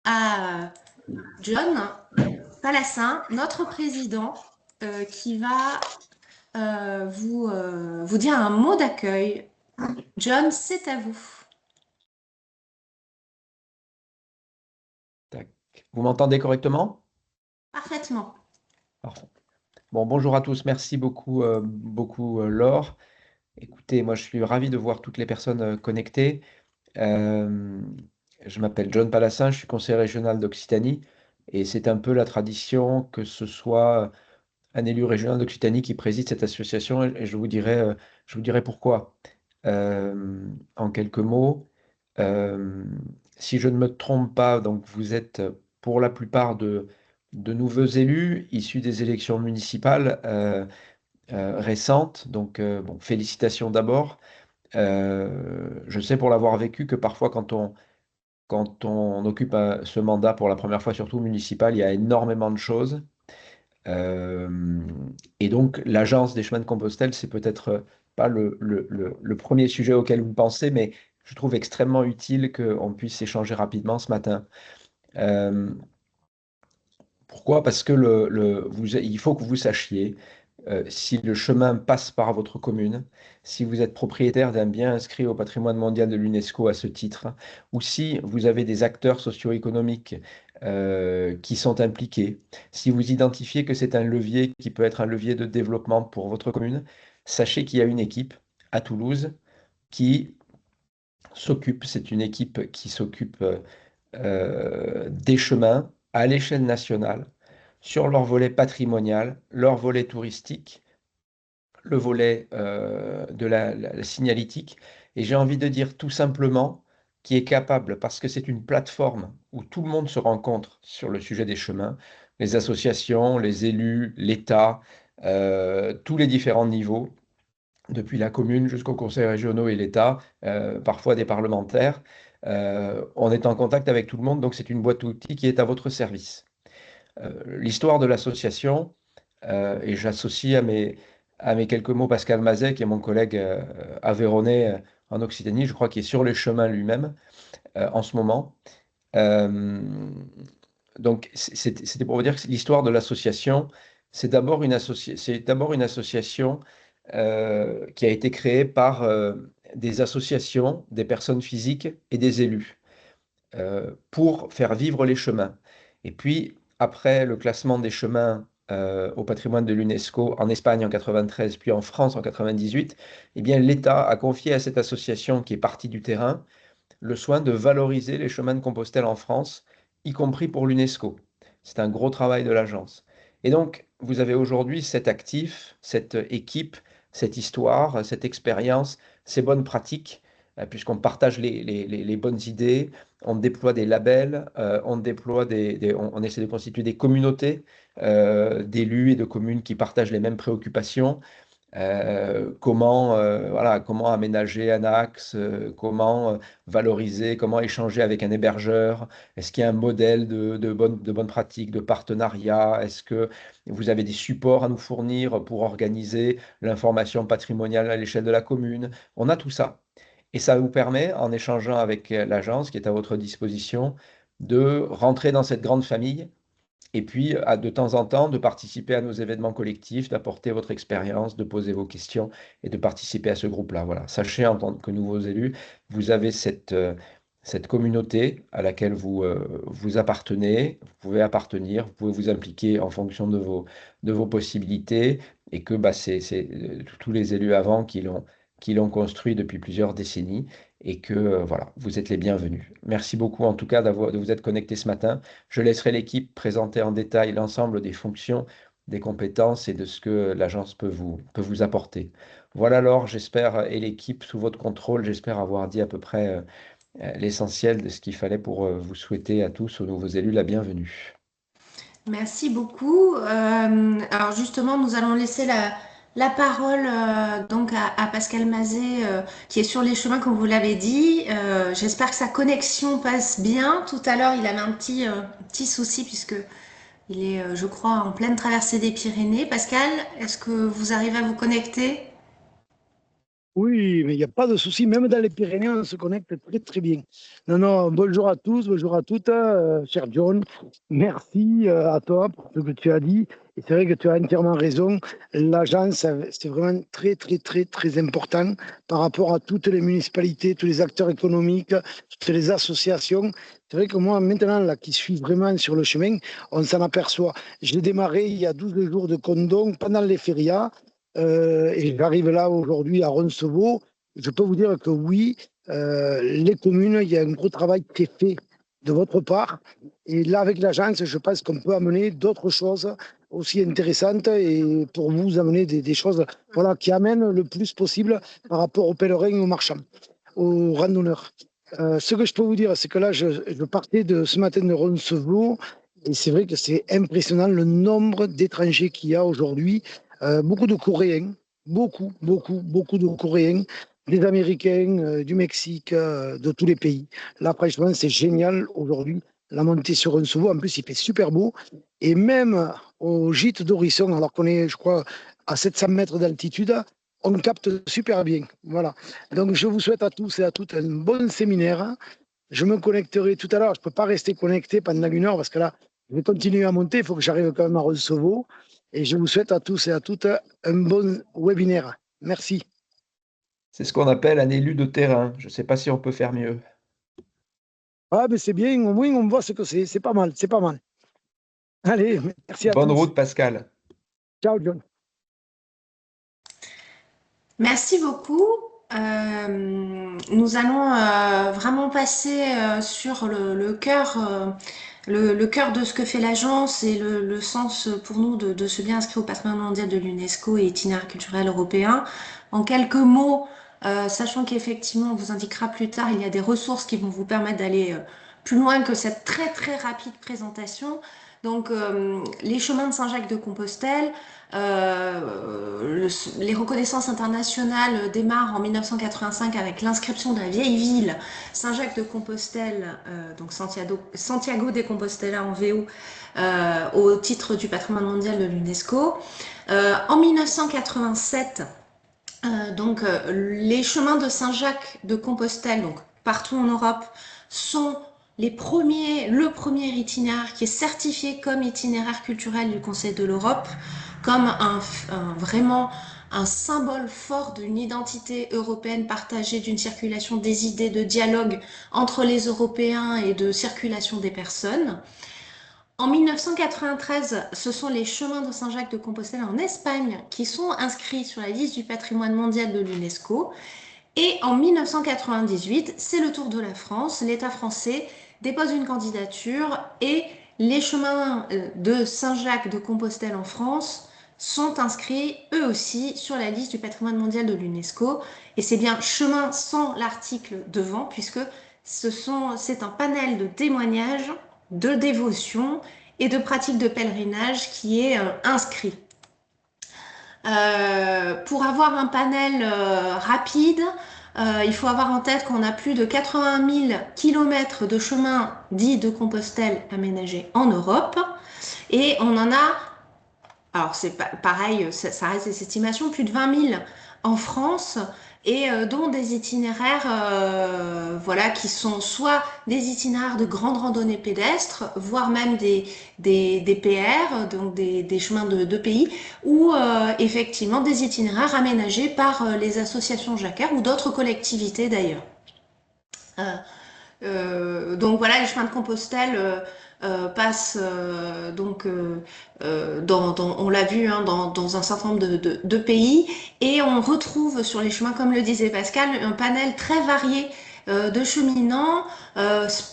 à John Palassin, notre président, qui va vous dire un mot d'accueil. John, c'est à vous. Tac. Vous m'entendez correctement? Parfaitement. Parfait. Bon, bonjour à tous. Merci beaucoup, Laure. Écoutez, moi, je suis ravi de voir toutes les personnes connectées. Euh, je m'appelle John Palassin, je suis conseiller régional d'Occitanie et c'est un peu la tradition que ce soit un élu régional d'Occitanie qui préside cette association et je vous dirai pourquoi. En quelques mots, euh, si je ne me trompe pas, donc vous êtes pour la plupart de nouveaux élus issus des élections municipales récentes. Donc, bon, félicitations d'abord. Je sais pour l'avoir vécu que parfois quand on occupe ce mandat pour la première fois, surtout municipal, il y a énormément de choses. Euh, et donc, l'agence des chemins de Compostelle, c'est peut-être pas le premier sujet auquel vous pensez, mais je trouve extrêmement utile qu'on puisse échanger rapidement ce matin. Euh, Pourquoi? Parce que il faut que vous sachiez si le chemin passe par votre commune, si vous êtes propriétaire d'un bien inscrit au patrimoine mondial de l'UNESCO à ce titre, ou si vous avez des acteurs socio-économiques qui sont impliqués, si vous identifiez que c'est un levier qui peut être un levier de développement pour votre commune, sachez qu'il y a une équipe à Toulouse qui c'est une équipe qui s'occupe des chemins à l'échelle nationale sur leur volet patrimonial, leur volet touristique, le volet de la signalétique. Et j'ai envie de dire tout simplement qui est capable, parce que c'est une plateforme où tout le monde se rencontre sur le sujet des chemins, les associations, les élus, l'État, tous les différents niveaux, depuis la commune jusqu'aux conseils régionaux et l'État, parfois des parlementaires. On est en contact avec tout le monde, donc c'est une boîte à outils qui est à votre service. L'histoire de l'association, et j'associe à mes quelques mots Pascal Mazet, qui est mon collègue aveyronnais en Occitanie, je crois qu'il est sur les chemins lui-même en ce moment. Euh, donc c'était pour vous dire que l'histoire de l'association, c'est d'abord une association qui a été créée par des associations, des personnes physiques et des élus pour faire vivre les chemins. Et puis, après le classement des chemins au patrimoine de l'UNESCO en Espagne en 93, puis en France en 98, eh bien, l'État a confié à cette association qui est partie du terrain le soin de valoriser les chemins de Compostelle en France, y compris pour l'UNESCO. C'est un gros travail de l'agence. Et donc, vous avez aujourd'hui cet actif, cette équipe, cette histoire, cette expérience, ces bonnes pratiques, puisqu'on partage les bonnes idées, on déploie des labels, on déploie on essaie de constituer des communautés d'élus et de communes qui partagent les mêmes préoccupations. Voilà, comment aménager un axe, comment valoriser, comment échanger avec un hébergeur, est-ce qu'il y a un modèle de bonne pratique, de partenariat, est-ce que vous avez des supports à nous fournir pour organiser l'information patrimoniale à l'échelle de la commune? On a tout ça. Et ça vous permet, en échangeant avec l'agence qui est à votre disposition, de rentrer dans cette grande famille et puis, de temps en temps, de participer à nos événements collectifs, d'apporter votre expérience, de poser vos questions et de participer à ce groupe-là. Voilà. Sachez, en tant que nouveaux élus, vous avez cette communauté à laquelle vous appartenez, vous pouvez appartenir, vous pouvez vous impliquer en fonction de vos possibilités et que bah, c'est tous les élus avant qui l'ont construit depuis plusieurs décennies et que voilà, vous êtes les bienvenus. Merci beaucoup en tout cas de vous être connectés ce matin. Je laisserai l'équipe présenter en détail l'ensemble des fonctions, des compétences et de ce que l'agence peut vous apporter. Voilà alors, j'espère, et l'équipe sous votre contrôle, j'espère avoir dit à peu près l'essentiel de ce qu'il fallait pour vous souhaiter à tous, aux nouveaux élus, la bienvenue. Merci beaucoup. Alors justement, nous allons laisser la parole donc à Pascal Mazet qui est sur les chemins comme vous l'avez dit. J'espère que sa connexion passe bien. Tout à l'heure, il avait un petit souci puisque il est, je crois, en pleine traversée des Pyrénées. Pascal, est-ce que vous arrivez à vous connecter? Oui, mais il n'y a pas de souci. Même dans les Pyrénées, on se connecte très, très bien. Non, non, bonjour à tous, bonjour à toutes, cher John. Merci à toi pour ce que tu as dit. Et c'est vrai que tu as entièrement raison. L'agence, c'est vraiment très, très, très, très important par rapport à toutes les municipalités, tous les acteurs économiques, toutes les associations. C'est vrai que moi, maintenant, là, qui suis vraiment sur le chemin, on s'en aperçoit. J'ai démarré il y a 12 jours de Condon pendant les férias. Et j'arrive là aujourd'hui à Roncevaux. Je peux vous dire que oui, les communes, il y a un gros travail qui est fait de votre part. Et là, avec l'agence, je pense qu'on peut amener d'autres choses aussi intéressantes et pour vous amener des choses voilà, qui amènent le plus possible par rapport aux pèlerins et aux marchands, aux randonneurs. Ce que je peux vous dire, c'est que là, je partais de ce matin de Roncevaux et c'est vrai que c'est impressionnant le nombre d'étrangers qu'il y a aujourd'hui. Beaucoup de Coréens, beaucoup, beaucoup, beaucoup de Coréens, des Américains, du Mexique, de tous les pays. Là, franchement, c'est génial aujourd'hui. La montée sur un Roncevaux, en plus, il fait super beau. Et même au gîte d'Horizon, alors qu'on est, je crois, à 700 mètres d'altitude, on capte super bien. Voilà. Donc, je vous souhaite à tous et à toutes un bon séminaire. Je me connecterai tout à l'heure. Je ne peux pas rester connecté pendant 1 heure parce que là, je vais continuer à monter. Il faut que j'arrive quand même à Roncevaux. Et je vous souhaite à tous et à toutes un bon webinaire. Merci. C'est ce qu'on appelle un élu de terrain. Je ne sais pas si on peut faire mieux. Ah, mais c'est bien. Au moins, on voit ce que c'est. C'est pas mal. C'est pas mal. Allez, merci à Bonne tous. route, Pascal. Ciao, John. Merci beaucoup. Nous allons vraiment passer sur le cœur, le cœur de ce que fait l'agence et le sens pour nous de se bien inscrire au patrimoine mondial de l'UNESCO et itinéraire culturel européen. En quelques mots, sachant qu'effectivement, on vous indiquera plus tard, il y a des ressources qui vont vous permettre d'aller plus loin que cette très très rapide présentation. Donc, les chemins de Saint-Jacques de Compostelle, les reconnaissances internationales démarrent en 1985 avec l'inscription de la vieille ville Saint-Jacques de Compostelle, donc Santiago de Compostela en VO, au titre du patrimoine mondial de l'UNESCO. En 1987, les chemins de Saint-Jacques de Compostelle, donc partout en Europe, sont le premier itinéraire qui est certifié comme itinéraire culturel du Conseil de l'Europe, comme vraiment un symbole fort d'une identité européenne partagée, d'une circulation des idées, de dialogue entre les Européens et de circulation des personnes. En 1993, ce sont les chemins de Saint-Jacques de Compostelle en Espagne qui sont inscrits sur la liste du patrimoine mondial de l'UNESCO. Et en 1998, c'est le tour de la France. L'État français dépose une candidature et les chemins de Saint-Jacques de Compostelle en France sont inscrits eux aussi sur la liste du patrimoine mondial de l'UNESCO. Et c'est bien chemin sans l'article devant, puisque c'est un panel de témoignages, de dévotion et de pratiques de pèlerinage qui est inscrit. Pour avoir un panel rapide, il faut avoir en tête qu'on a plus de 80 000 kilomètres de chemin dit de Compostelle aménagés en Europe. Et on en a, alors c'est pareil, ça reste des estimations, plus de 20 000 en France et dont des itinéraires voilà, qui sont soit des itinéraires de grandes randonnées pédestres, voire même des PR, donc des chemins de pays, ou effectivement des itinéraires aménagés par les associations jacquard ou d'autres collectivités d'ailleurs. Donc voilà, les chemins de Compostelle passent on l'a vu hein, dans un certain nombre de pays et on retrouve sur les chemins, comme le disait Pascal, un panel très varié de cheminants.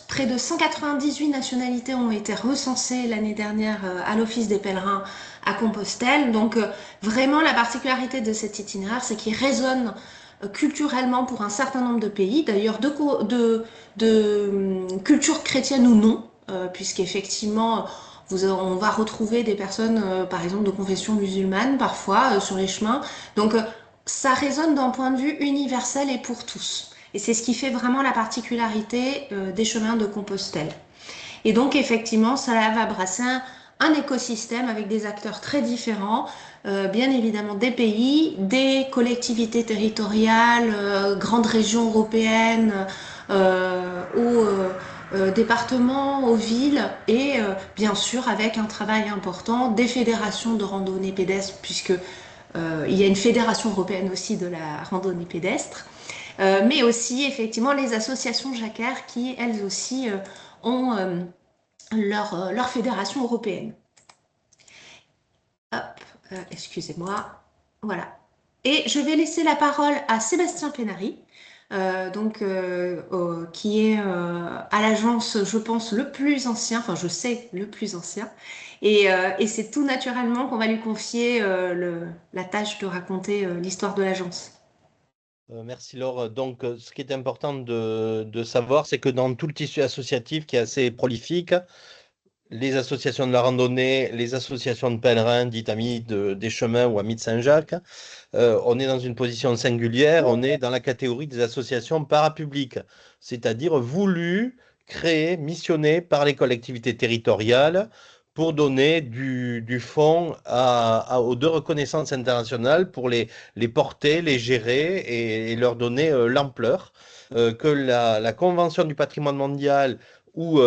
Près de 198 nationalités ont été recensées l'année dernière à l'Office des pèlerins à Compostelle. Donc vraiment la particularité de cet itinéraire, c'est qu'il résonne culturellement pour un certain nombre de pays, d'ailleurs de culture chrétienne ou non, puisqu'effectivement, on va retrouver des personnes, par exemple, de confession musulmane, parfois, sur les chemins. Donc, ça résonne d'un point de vue universel et pour tous. Et c'est ce qui fait vraiment la particularité des chemins de Compostelle. Et donc, effectivement, ça va brasser un écosystème avec des acteurs très différents, bien évidemment des pays, des collectivités territoriales, grandes régions européennes, aux départements, aux villes et bien sûr avec un travail important des fédérations de randonnée pédestre puisque il y a une fédération européenne aussi de la randonnée pédestre, mais aussi effectivement les associations jacquard qui elles aussi ont leur fédération européenne. Hop, excusez-moi. Voilà. Et je vais laisser la parole à Sébastien Pénary, qui est à l'agence, je pense, le plus ancien, enfin je sais le plus ancien. Et c'est tout naturellement qu'on va lui confier la tâche de raconter l'histoire de l'agence. Merci Laure. Donc, ce qui est important de savoir, c'est que dans tout le tissu associatif qui est assez prolifique, les associations de la randonnée, les associations de pèlerins, dites Amis des Chemins ou Amis de Saint-Jacques, on est dans une position singulière, on est dans la catégorie des associations parapubliques, c'est-à-dire voulues, créées, missionnées par les collectivités territoriales pour donner du fonds aux deux reconnaissances internationales, pour les porter, les gérer et leur donner l'ampleur que la Convention du patrimoine mondial ou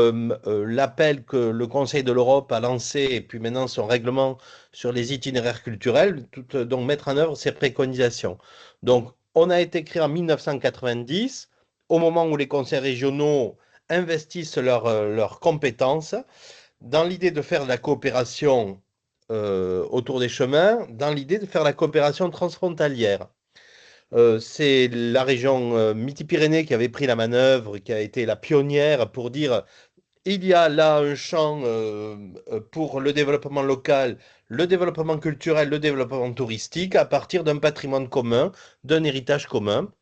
l'appel que le Conseil de l'Europe a lancé, et puis maintenant son règlement sur les itinéraires culturels, donc mettre en œuvre ces préconisations. Donc, on a été créé en 1990, au moment où les conseils régionaux investissent leurs compétences, dans l'idée de faire de la coopération autour des chemins, dans l'idée de faire la coopération transfrontalière. C'est la région Midi-Pyrénées qui avait pris la manœuvre, qui a été la pionnière pour dire il y a là un champ pour le développement local, le développement culturel, le développement touristique à partir d'un patrimoine commun, d'un héritage commun.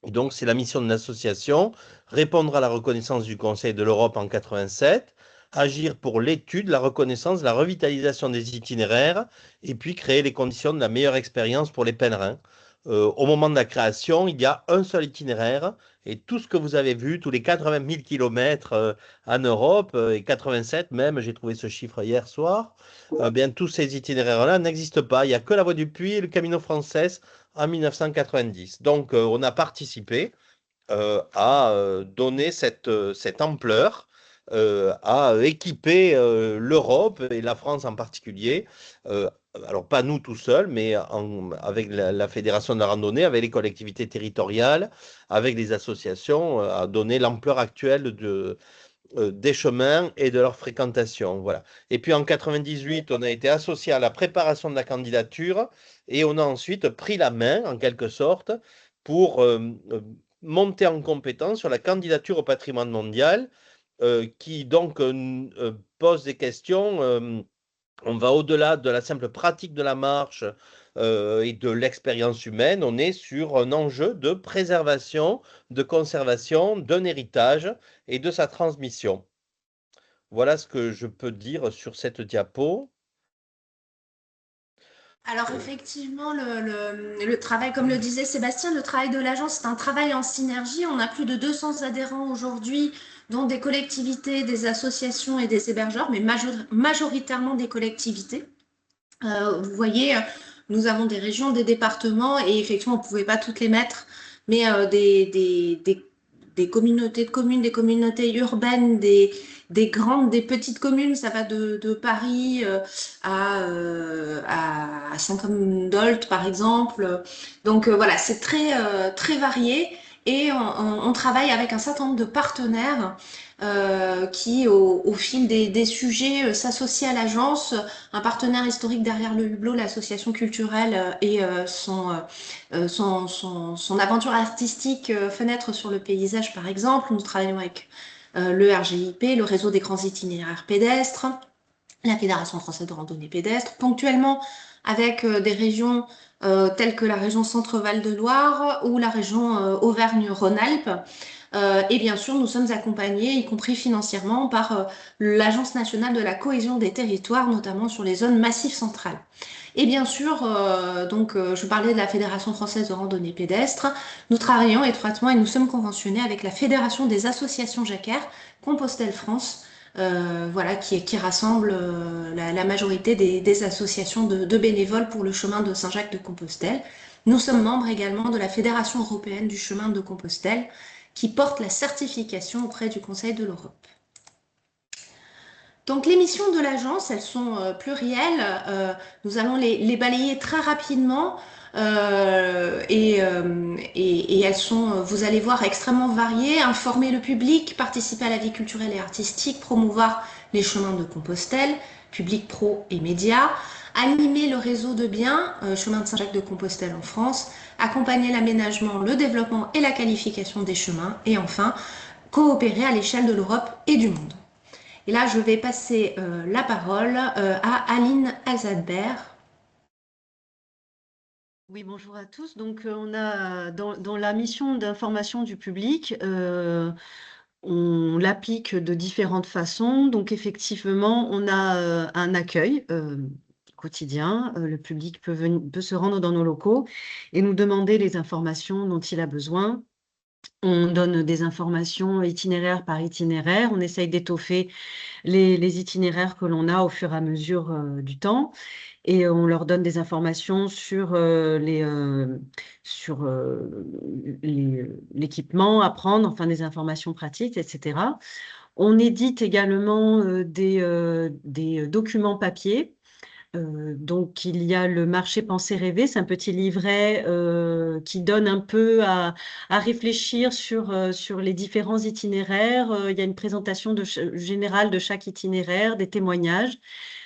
Et donc, c'est la mission de l'association, répondre à la reconnaissance du Conseil de l'Europe en 87, agir pour l'étude, la reconnaissance, la revitalisation des itinéraires, et puis créer les conditions de la meilleure expérience pour les pèlerins. Au moment de la création, il y a un seul itinéraire, et tout ce que vous avez vu, tous les 80 000 kilomètres en Europe, et 87 même, j'ai trouvé ce chiffre hier soir, bien tous ces itinéraires-là n'existent pas. Il n'y a que la Voie du Puy et le Camino Frances en 1990. Donc, on a participé à donner cette ampleur, à équiper l'Europe et la France en particulier. Alors, pas nous tout seuls, mais avec la Fédération de la randonnée, avec les collectivités territoriales, avec les associations, à donner l'ampleur actuelle des chemins et de leur fréquentation. Voilà. Et puis en 98, on a été associé à la préparation de la candidature et on a ensuite pris la main, en quelque sorte, pour monter en compétence sur la candidature au patrimoine mondial, qui donc pose des questions. On va au-delà de la simple pratique de la marche et de l'expérience humaine. On est sur un enjeu de préservation, de conservation d'un héritage et de sa transmission. Voilà ce que je peux dire sur cette diapo. Alors effectivement, le travail, comme le disait Sébastien, le travail de l'agence, c'est un travail en synergie. On a plus de 200 adhérents aujourd'hui, dont des collectivités, des associations et des hébergeurs, mais majoritairement des collectivités. Vous voyez, nous avons des régions, des départements, et effectivement, on ne pouvait pas toutes les mettre, mais des communautés de communes, des communautés urbaines, des petites communes, ça va de Paris à Saint-Côme-d'Olt, par exemple. Donc voilà, c'est très varié. Et on travaille avec un certain nombre de partenaires qui, au fil des sujets, s'associent à l'agence. Un partenaire historique derrière le hublot, l'association culturelle et son aventure artistique Fenêtre sur le paysage, par exemple. Nous travaillons avec le RGIP, le réseau des grands itinéraires pédestres, la Fédération française de randonnée pédestre, ponctuellement avec des régions telles que la région Centre-Val de Loire ou la région Auvergne-Rhône-Alpes. Et bien sûr, nous sommes accompagnés, y compris financièrement, par l'Agence nationale de la cohésion des territoires, notamment sur les zones massives centrales. Et bien sûr, je parlais de la Fédération française de randonnée pédestre. Nous travaillons étroitement et nous sommes conventionnés avec la Fédération des associations jacquard, Compostelle France, voilà, qui rassemble la majorité des associations de bénévoles pour le chemin de Saint-Jacques-de-Compostelle. Nous sommes membres également de la Fédération européenne du chemin de Compostelle, qui porte la certification auprès du Conseil de l'Europe. Donc les missions de l'agence, elles sont plurielles. Nous allons les balayer très rapidement et elles sont, vous allez voir, extrêmement variées. Informer le public, participer à la vie culturelle et artistique, promouvoir les chemins de Compostelle, public pro et médias, animer le réseau de biens, chemin de Saint-Jacques-de-Compostelle en France, accompagner l'aménagement, le développement et la qualification des chemins et enfin coopérer à l'échelle de l'Europe et du monde. Et là, je vais passer la parole à Aline Alzadbert. Oui, bonjour à tous. Donc, on a dans la mission d'information du public, on l'applique de différentes façons. Donc, effectivement, on a un accueil quotidien. Le public peut se rendre dans nos locaux et nous demander les informations dont il a besoin. On donne des informations itinéraire par itinéraire. On essaye d'étoffer les itinéraires que l'on a au fur et à mesure du temps. Et on leur donne des informations sur l'équipement à prendre, enfin des informations pratiques, etc. On édite également des documents papier. Donc, il y a le marché Penser Rêver, c'est un petit livret qui donne un peu à réfléchir sur les différents itinéraires. Il y a une présentation générale de chaque itinéraire, des témoignages.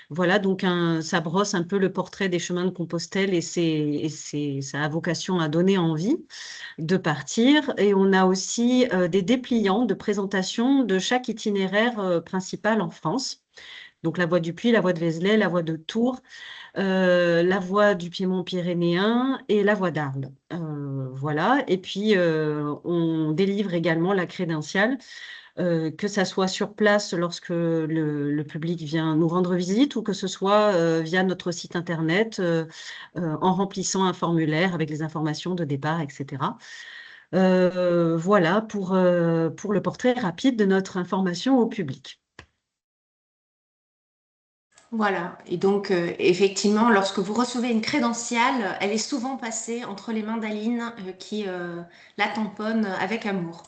Voilà, donc ça brosse un peu le portrait des chemins de Compostelle et ça a vocation à donner envie de partir. Et on a aussi des dépliants de présentation de chaque itinéraire principal en France. Donc la voie du Puy, la voie de Vézelay, la voie de Tours, la voie du Piémont pyrénéen et la voie d'Arles. Voilà. Et puis, on délivre également la crédentiale, que ça soit sur place lorsque le public vient nous rendre visite ou que ce soit via notre site internet, en remplissant un formulaire avec les informations de départ, etc. Voilà pour le portrait rapide de notre information au public. Voilà, et donc effectivement, lorsque vous recevez une crédentiale, elle est souvent passée entre les mains d'Aline qui la tamponne avec amour.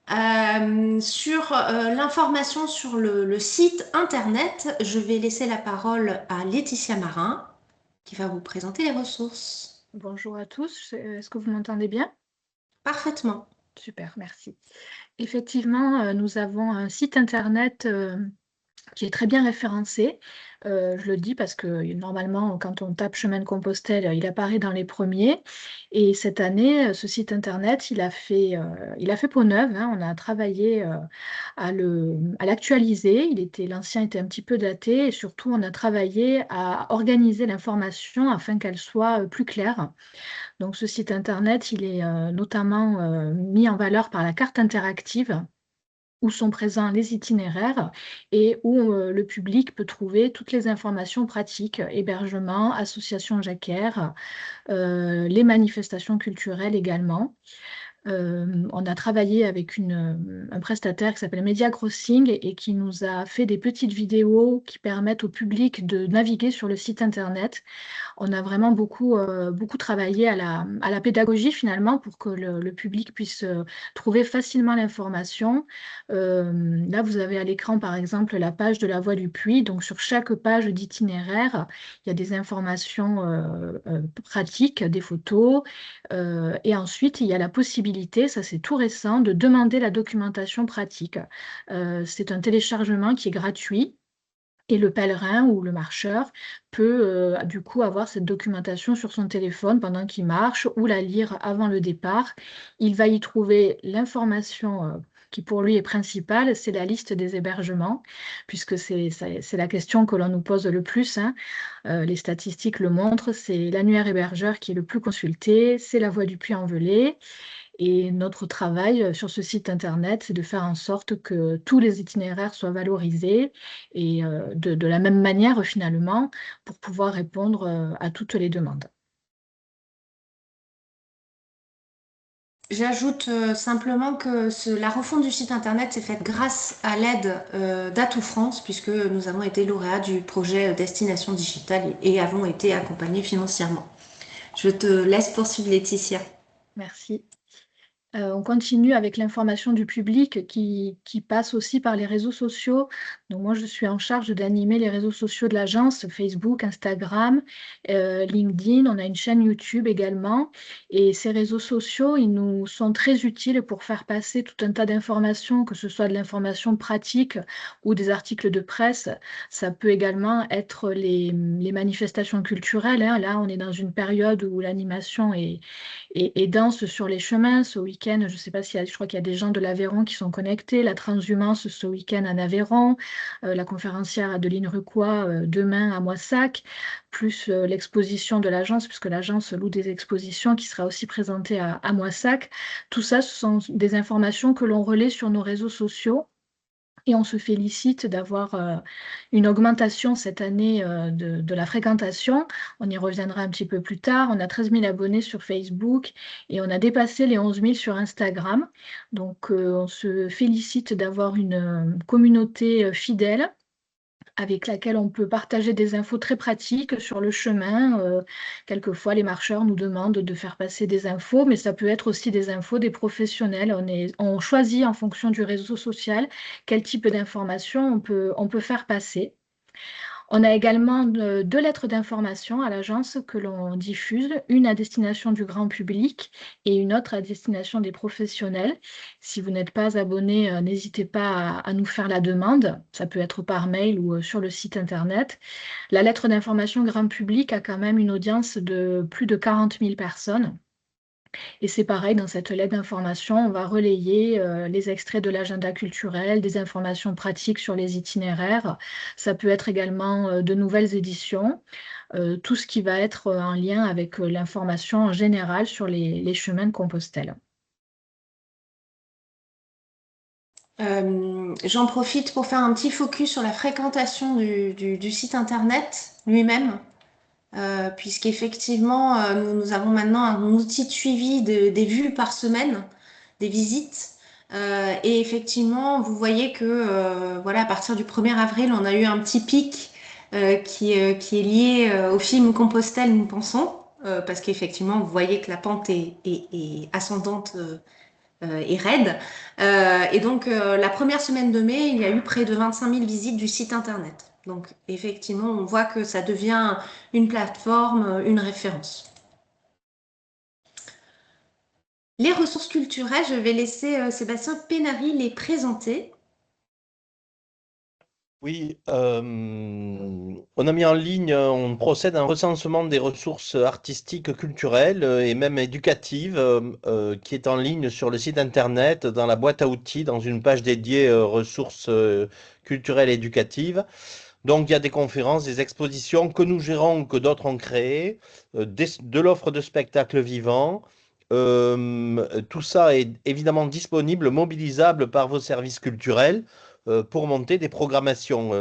Sur l'information sur le site internet, je vais laisser la parole à Laetitia Marin qui va vous présenter les ressources. Bonjour à tous, est-ce que vous m'entendez bien? Parfaitement. Super, merci. Effectivement, nous avons un site internet qui est très bien référencé. Je le dis parce que normalement, quand on tape chemin de Compostelle, il apparaît dans les premiers. Et cette année, ce site internet, il a fait peau neuve, hein. On a travaillé à l'actualiser. L'ancien était un petit peu daté et surtout, on a travaillé à organiser l'information afin qu'elle soit plus claire. Donc, ce site internet, il est notamment mis en valeur par la carte interactive où sont présents les itinéraires et où le public peut trouver toutes les informations pratiques, hébergement, association jacquaire, les manifestations culturelles également. On a travaillé avec un prestataire qui s'appelle Media Crossing et qui nous a fait des petites vidéos qui permettent au public de naviguer sur le site internet. On a vraiment beaucoup travaillé à la pédagogie finalement pour que le public puisse trouver facilement l'information. Là, vous avez à l'écran par exemple la page de la voie du Puy. Donc sur chaque page d'itinéraire, il y a des informations pratiques, des photos. Et ensuite, il y a la possibilité, ça c'est tout récent, de demander la documentation pratique. C'est un téléchargement qui est gratuit. Et le pèlerin ou le marcheur peut du coup avoir cette documentation sur son téléphone pendant qu'il marche ou la lire avant le départ. Il va y trouver l'information qui pour lui est principale, c'est la liste des hébergements, puisque c'est la question que l'on nous pose le plus, hein. Les statistiques le montrent, c'est l'annuaire hébergeur qui est le plus consulté, c'est la voie du Puy-en-Velay. Et notre travail sur ce site internet, c'est de faire en sorte que tous les itinéraires soient valorisés et de la même manière finalement pour pouvoir répondre à toutes les demandes. J'ajoute simplement que la refonte du site internet s'est faite grâce à l'aide d'Atout France, puisque nous avons été lauréats du projet Destination Digitale et avons été accompagnés financièrement. Je te laisse poursuivre, Laetitia. Merci. On continue avec l'information du public qui passe aussi par les réseaux sociaux. Donc moi, je suis en charge d'animer les réseaux sociaux de l'agence, Facebook, Instagram, LinkedIn. On a une chaîne YouTube également. Et ces réseaux sociaux, ils nous sont très utiles pour faire passer tout un tas d'informations, que ce soit de l'information pratique ou des articles de presse. Ça peut également être les manifestations culturelles, hein. Là, on est dans une période où l'animation et danse sur les chemins. Ce week-end, je ne sais pas je crois qu'il y a des gens de l'Aveyron qui sont connectés. La transhumance ce week-end en Aveyron, la conférencière Adeline Rucois demain à Moissac, plus l'exposition de l'agence, puisque l'agence loue des expositions qui sera aussi présentée à Moissac. Tout ça, ce sont des informations que l'on relaie sur nos réseaux sociaux. Et on se félicite d'avoir une augmentation cette année de la fréquentation. On y reviendra un petit peu plus tard. On a 13 000 abonnés sur Facebook et on a dépassé les 11 000 sur Instagram. Donc on se félicite d'avoir une communauté fidèle avec laquelle on peut partager des infos très pratiques sur le chemin. Quelquefois, les marcheurs nous demandent de faire passer des infos, mais ça peut être aussi des infos des professionnels. On choisit en fonction du réseau social quel type d'information on peut faire passer. On a également deux lettres d'information à l'agence que l'on diffuse, une à destination du grand public et une autre à destination des professionnels. Si vous n'êtes pas abonné, n'hésitez pas à nous faire la demande. Ça peut être par mail ou sur le site internet. La lettre d'information grand public a quand même une audience de plus de 40 000 personnes. Et c'est pareil, dans cette lettre d'information, on va relayer les extraits de l'agenda culturel, des informations pratiques sur les itinéraires. Ça peut être également de nouvelles éditions, tout ce qui va être en lien avec l'information en général sur les chemins de Compostelle. J'en profite pour faire un petit focus sur la fréquentation du site internet lui-même. Puisqu'effectivement, nous avons maintenant un outil de suivi des vues par semaine, des visites. Et effectivement, vous voyez que voilà, à partir du 1er avril, on a eu un petit pic qui est lié au film Compostelle, nous pensons, parce qu'effectivement, vous voyez que la pente est ascendante et raide. Et donc, la première semaine de mai, il y a eu près de 25 000 visites du site internet. Donc, effectivement, on voit que ça devient une plateforme, une référence. Les ressources culturelles, je vais laisser Sébastien Pénary les présenter. Oui, on a mis en ligne, on procède à un recensement des ressources artistiques, culturelles et même éducatives qui est en ligne sur le site internet, dans la boîte à outils, dans une page dédiée ressources culturelles et éducatives. Donc, il y a des conférences, des expositions que nous gérons, que d'autres ont créées, de l'offre de spectacles vivants. Tout ça est évidemment disponible, mobilisable par vos services culturels pour monter des programmations.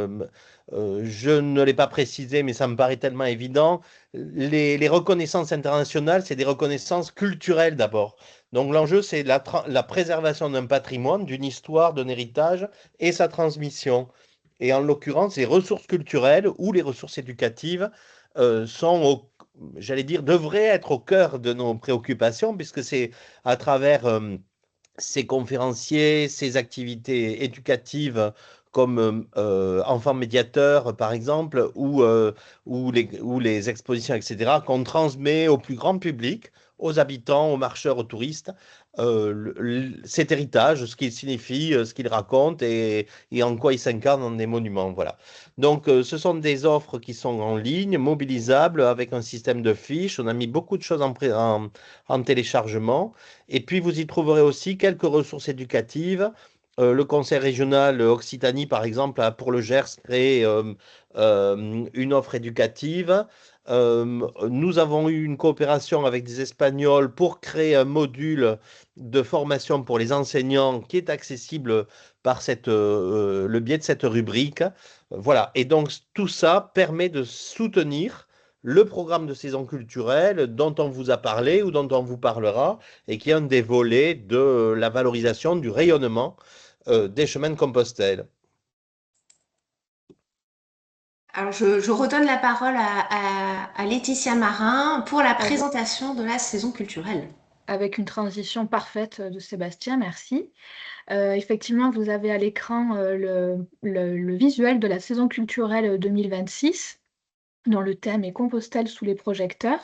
Je ne l'ai pas précisé, mais ça me paraît tellement évident. Les reconnaissances internationales, c'est des reconnaissances culturelles d'abord. Donc l'enjeu, c'est la préservation d'un patrimoine, d'une histoire, d'un héritage et sa transmission. Et en l'occurrence, les ressources culturelles ou les ressources éducatives j'allais dire, devraient être au cœur de nos préoccupations, puisque c'est à travers ces conférenciers, ces activités éducatives comme enfants médiateurs, par exemple, ou les expositions, etc., qu'on transmet au plus grand public, aux habitants, aux marcheurs, aux touristes, cet héritage, ce qu'il signifie, ce qu'il raconte et en quoi il s'incarne dans des monuments. Voilà. Donc, ce sont des offres qui sont en ligne, mobilisables, avec un système de fiches. On a mis beaucoup de choses en téléchargement. Et puis, vous y trouverez aussi quelques ressources éducatives. Le Conseil régional Occitanie, par exemple, a pour le Gers créé une offre éducative. Nous avons eu une coopération avec des Espagnols pour créer un module de formation pour les enseignants qui est accessible par le biais de cette rubrique. Voilà. Et donc, tout ça permet de soutenir le programme de saison culturelle dont on vous a parlé ou dont on vous parlera et qui est un des volets de la valorisation du rayonnement des chemins de Compostelle. Alors, je redonne la parole à Laetitia Marin pour la présentation de la saison culturelle. Avec une transition parfaite de Sébastien, merci. Effectivement, vous avez à l'écran le visuel de la saison culturelle 2026, dont le thème est Compostelle sous les projecteurs.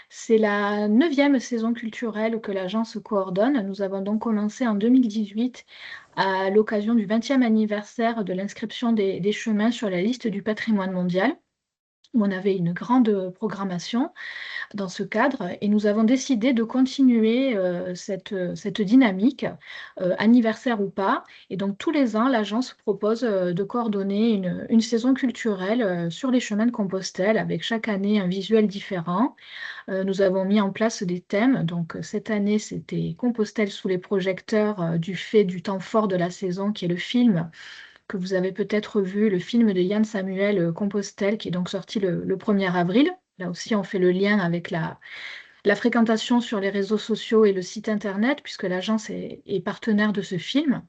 C'est la 9e saison culturelle que l'agence coordonne. Nous avons donc commencé en 2018 à l'occasion du 20e anniversaire de l'inscription des chemins sur la liste du patrimoine mondial, où on avait une grande programmation dans ce cadre, et nous avons décidé de continuer cette dynamique, anniversaire ou pas. Et donc tous les ans, l'agence propose de coordonner une saison culturelle sur les chemins de Compostelle, avec chaque année un visuel différent. Nous avons mis en place des thèmes. Donc cette année, c'était Compostelle sous les projecteurs, du fait du temps fort de la saison, qui est le film que vous avez peut-être vu, le film de Yann Samuel, Compostelle, qui est donc sorti le 1er avril. Là aussi, on fait le lien avec la fréquentation sur les réseaux sociaux et le site internet, puisque l'agence est partenaire de ce film.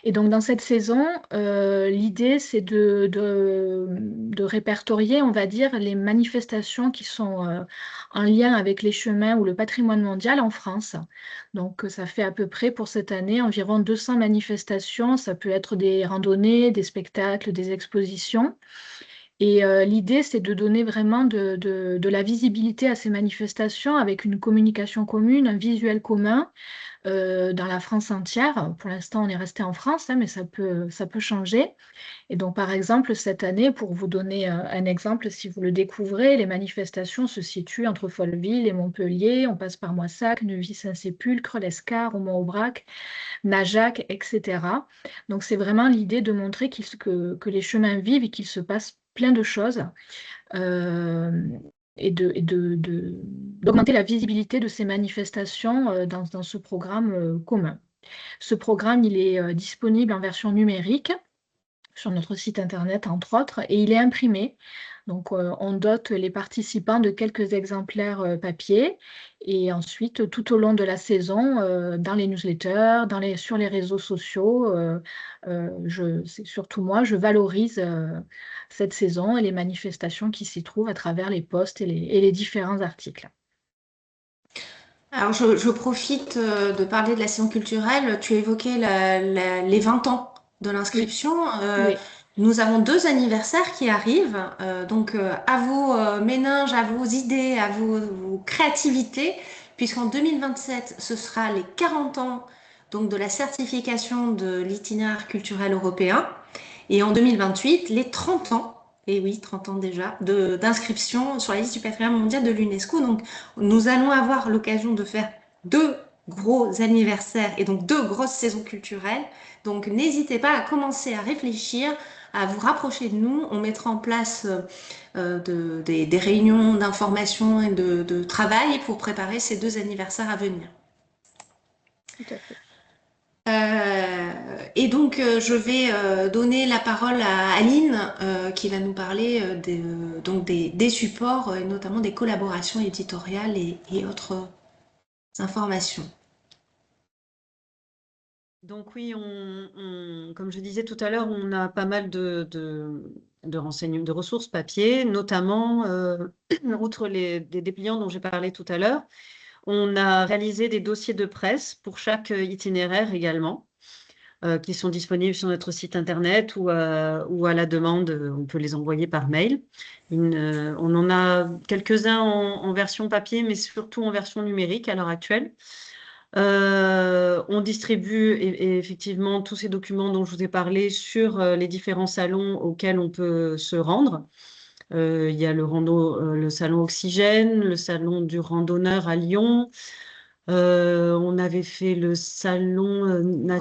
Et donc, dans cette saison, l'idée, c'est de répertorier, on va dire, les manifestations qui sont en lien avec les chemins ou le patrimoine mondial en France. Donc, ça fait à peu près pour cette année environ 200 manifestations. Ça peut être des randonnées, des spectacles, des expositions. Et l'idée, c'est de donner vraiment de la visibilité à ces manifestations avec une communication commune, un visuel commun dans la France entière. Pour l'instant, on est resté en France, hein, mais ça peut changer. Et donc, par exemple, cette année, pour vous donner un exemple, si vous le découvrez, les manifestations se situent entre Folleville et Montpellier. On passe par Moissac, Neuvy-Saint-Sépulcre, l'Escar, Aumont-Aubrac, Najac, etc. Donc, c'est vraiment l'idée de montrer que les chemins vivent et qu'il se passe plein de choses, et d'augmenter la visibilité de ces manifestations dans ce programme commun. Ce programme, il est disponible en version numérique sur notre site internet, entre autres, et il est imprimé. Donc, on dote les participants de quelques exemplaires papier, et ensuite, tout au long de la saison, dans les newsletters, sur les réseaux sociaux, c'est surtout moi, je valorise cette saison et les manifestations qui s'y trouvent à travers les posts et les différents articles. Alors, je profite de parler de la saison culturelle. Tu évoquais les 20 ans de l'inscription. Oui. Nous avons 2 anniversaires qui arrivent. Donc, à vos méninges, à vos idées, à vos créativités, puisqu'en 2027, ce sera les 40 ans donc, de la certification de l'itinéraire culturel européen. Et en 2028, les 30 ans. Et oui, 30 ans déjà, d'inscription sur la liste du patrimoine mondial de l'UNESCO. Donc, nous allons avoir l'occasion de faire 2 gros anniversaires et donc 2 grosses saisons culturelles. Donc, n'hésitez pas à commencer à réfléchir, à vous rapprocher de nous. On mettra en place des réunions d'information et de travail pour préparer ces 2 anniversaires à venir. Tout à fait. Et donc, je vais donner la parole à Aline qui va nous parler des supports, et notamment des collaborations éditoriales et autres informations. Donc oui, comme je disais tout à l'heure, on a pas mal de renseignements, de ressources papier, notamment, outre des dépliants dont j'ai parlé tout à l'heure, on a réalisé des dossiers de presse pour chaque itinéraire également, qui sont disponibles sur notre site internet ou à la demande, on peut les envoyer par mail. On en a quelques-uns en version papier, mais surtout en version numérique à l'heure actuelle. On distribue effectivement tous ces documents dont je vous ai parlé sur les différents salons auxquels on peut se rendre. Il y a le salon Oxygène, le salon du randonneur à Lyon. On avait fait le salon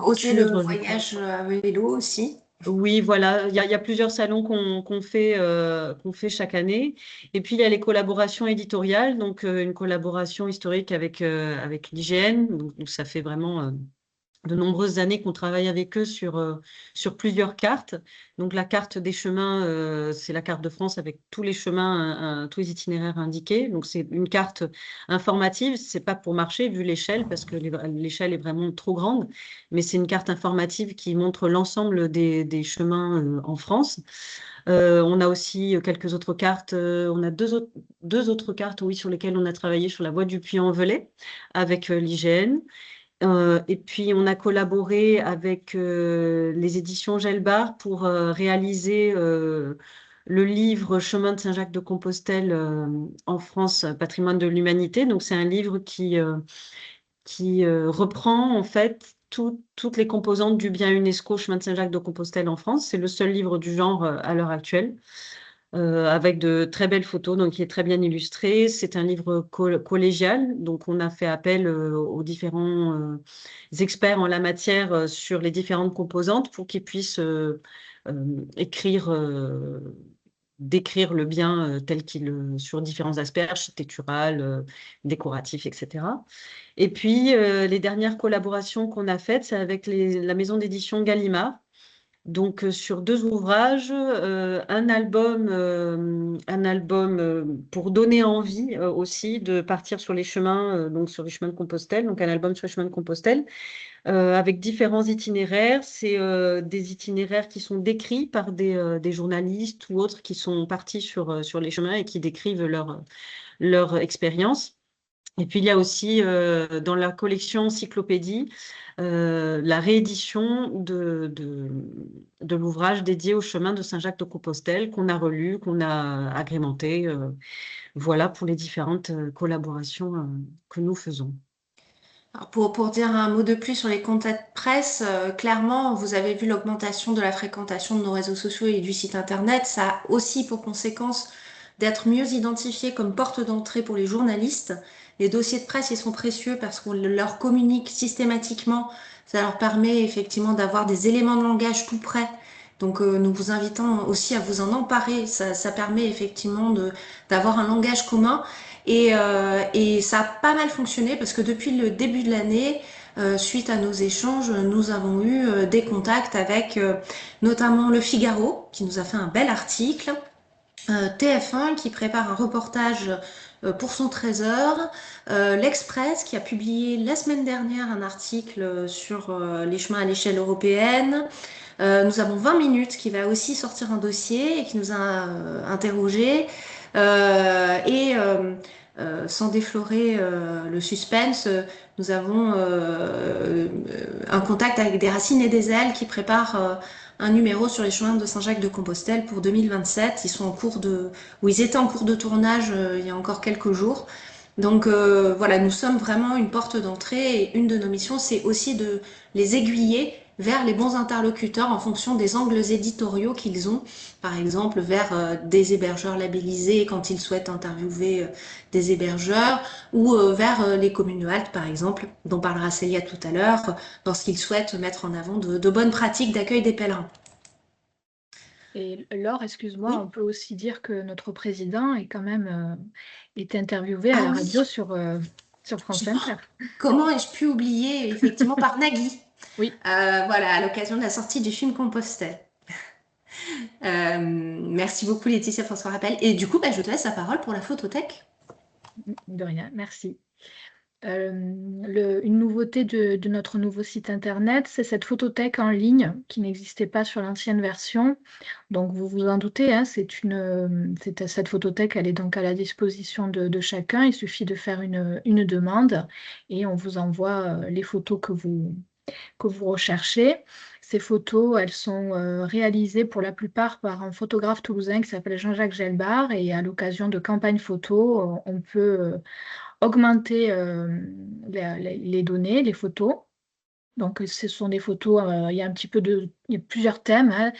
Oser nature. le voyage à vélo aussi. Oui, voilà, il y a plusieurs salons qu'on fait chaque année. Et puis, il y a les collaborations éditoriales, donc une collaboration historique avec l'IGN. Donc, ça fait vraiment de nombreuses années qu'on travaille avec eux sur plusieurs cartes. Donc la carte des chemins, c'est la carte de France avec tous les chemins, tous les itinéraires indiqués. Donc c'est une carte informative, c'est pas pour marcher vu l'échelle, parce que l'échelle est vraiment trop grande, mais c'est une carte informative qui montre l'ensemble des chemins en France. On a aussi quelques autres cartes, on a deux autres cartes, oui, sur lesquelles on a travaillé sur la voie du Puy-en-Velay avec l'IGN. Et puis, on a collaboré avec les éditions Gelbar pour réaliser le livre Chemin de Saint-Jacques-de-Compostelle en France, Patrimoine de l'Humanité. Donc, c'est un livre qui reprend en fait toutes les composantes du bien UNESCO Chemin de Saint-Jacques-de-Compostelle en France. C'est le seul livre du genre à l'heure actuelle. Avec de très belles photos, donc qui est très bien illustré. C'est un livre collégial, donc on a fait appel aux différents experts en la matière sur les différentes composantes pour qu'ils puissent écrire, décrire le bien tel qu'il sur différents aspects architectural, décoratifs, etc. Et puis les dernières collaborations qu'on a faites, c'est avec la maison d'édition Gallimard. Donc, sur deux ouvrages, un album pour donner envie aussi de partir sur les chemins, donc sur les chemins de Compostelle, donc un album sur les chemins de Compostelle, avec différents itinéraires. C'est des itinéraires qui sont décrits par des journalistes ou autres qui sont partis sur les chemins et qui décrivent leur expérience. Et puis, il y a aussi dans la collection Encyclopédie la réédition de l'ouvrage dédié au chemin de Saint-Jacques-de-Compostelle qu'on a relu, qu'on a agrémenté. Voilà pour les différentes collaborations que nous faisons. Alors pour dire un mot de plus sur les contacts presse, clairement, vous avez vu l'augmentation de la fréquentation de nos réseaux sociaux et du site internet. Ça a aussi pour conséquence d'être mieux identifié comme porte d'entrée pour les journalistes. Les dossiers de presse, ils sont précieux parce qu'on leur communique systématiquement. Ça leur permet effectivement d'avoir des éléments de langage tout près. Donc nous vous invitons aussi à vous en emparer. Ça permet effectivement d'avoir un langage commun. Et ça a pas mal fonctionné parce que depuis le début de l'année, suite à nos échanges, nous avons eu des contacts avec notamment Le Figaro qui nous a fait un bel article, TF1 qui prépare un reportage pour son trésor, l'Express qui a publié la semaine dernière un article sur les chemins à l'échelle européenne. Nous avons 20 minutes qui va aussi sortir un dossier et qui nous a interrogés. Sans déflorer le suspense, nous avons un contact avec des Racines et des Ailes qui préparent un numéro sur les chemins de Saint-Jacques-de-Compostelle pour 2027. Ils étaient en cours de tournage il y a encore quelques jours. Donc voilà, nous sommes vraiment une porte d'entrée et une de nos missions, c'est aussi de les aiguiller vers les bons interlocuteurs en fonction des angles éditoriaux qu'ils ont. Par exemple, vers des hébergeurs labellisés quand ils souhaitent interviewer des hébergeurs ou vers les communes haltes, par exemple, dont parlera Célia tout à l'heure, lorsqu'ils souhaitent mettre en avant de bonnes pratiques d'accueil des pèlerins. Et Laure, excuse-moi, Oui. on peut aussi dire que notre président est quand même été interviewé à la oui. radio sur France Inter. Comment ai-je pu oublier, effectivement, par Nagui? Oui. Voilà, à l'occasion de la sortie du film Compostelle. Merci beaucoup Laetitia pour ce rappel. Et du coup, je te laisse la parole pour la photothèque. De rien, merci. Une nouveauté de notre nouveau site internet, c'est cette photothèque en ligne qui n'existait pas sur l'ancienne version. Donc vous vous en doutez, hein, cette photothèque, elle est donc à la disposition de chacun. Il suffit de faire une demande et on vous envoie les photos que vous recherchez. Ces photos, elles sont réalisées pour la plupart par un photographe toulousain qui s'appelle Jean-Jacques Gelbar, et à l'occasion de campagnes photos, on peut augmenter les données, les photos. Donc, ce sont des photos, il y a plusieurs thèmes, hein,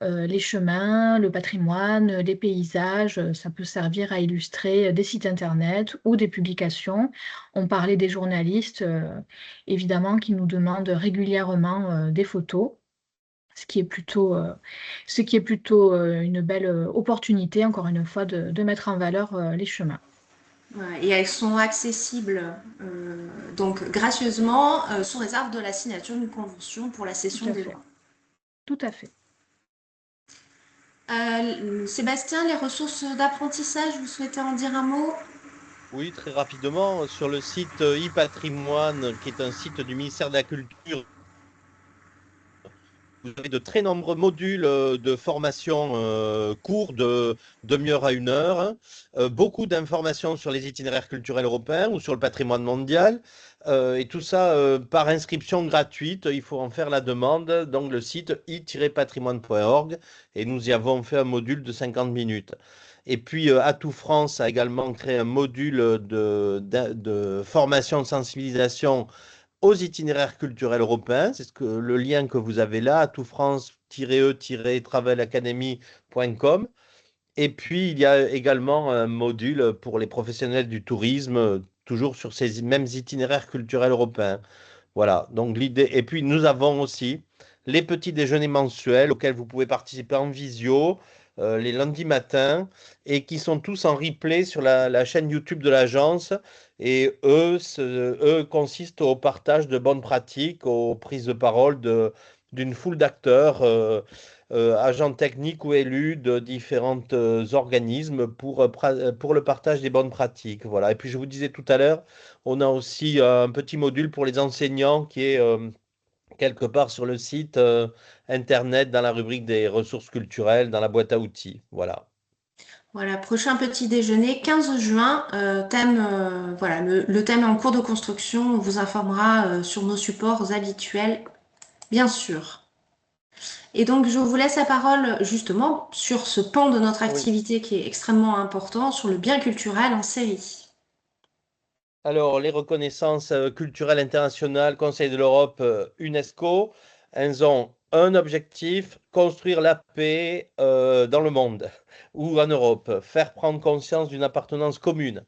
les chemins, le patrimoine, les paysages. Ça peut servir à illustrer des sites internet ou des publications. On parlait des journalistes, évidemment, qui nous demandent régulièrement des photos, ce qui est plutôt une belle opportunité, encore une fois, de mettre en valeur les chemins. Ouais, et elles sont accessibles donc gracieusement sous réserve de la signature d'une convention pour la Tout cession à des fait. droits. Tout à fait. Sébastien, les ressources d'apprentissage, vous souhaitez en dire un mot? Oui, très rapidement, sur le site e-patrimoine, qui est un site du ministère de la Culture, vous avez de très nombreux modules de formation courts de demi-heure à 1 heure, hein. Beaucoup d'informations sur les itinéraires culturels européens ou sur le patrimoine mondial, et tout ça par inscription gratuite. Il faut en faire la demande. Donc le site i-patrimoine.org, et nous y avons fait un module de 50 minutes. Et puis Atout France a également créé un module de formation de sensibilisation aux itinéraires culturels européens. C'est le lien que vous avez là, toutfrance-e-travelacademy.com. Et puis, il y a également un module pour les professionnels du tourisme, toujours sur ces mêmes itinéraires culturels européens. Voilà, donc l'idée. Et puis, nous avons aussi les petits déjeuners mensuels auxquels vous pouvez participer en visio les lundis matins, et qui sont tous en replay sur la chaîne YouTube de l'agence. Et eux consistent au partage de bonnes pratiques, aux prises de parole d'une foule d'acteurs, agents techniques ou élus de différents organismes pour le partage des bonnes pratiques. Voilà. Et puis, je vous disais tout à l'heure, on a aussi un petit module pour les enseignants qui est quelque part sur le site internet, dans la rubrique des ressources culturelles, dans la boîte à outils. Voilà. Voilà, prochain petit déjeuner, 15 juin, thème, voilà, le thème est en cours de construction, on vous informera sur nos supports habituels, bien sûr. Et donc, je vous laisse la parole justement sur ce pan de notre Oui. activité qui est extrêmement important, sur le bien culturel en série. Alors, les reconnaissances culturelles internationales, Conseil de l'Europe, UNESCO, elles ont un objectif: construire la paix dans le monde ou en Europe, faire prendre conscience d'une appartenance commune.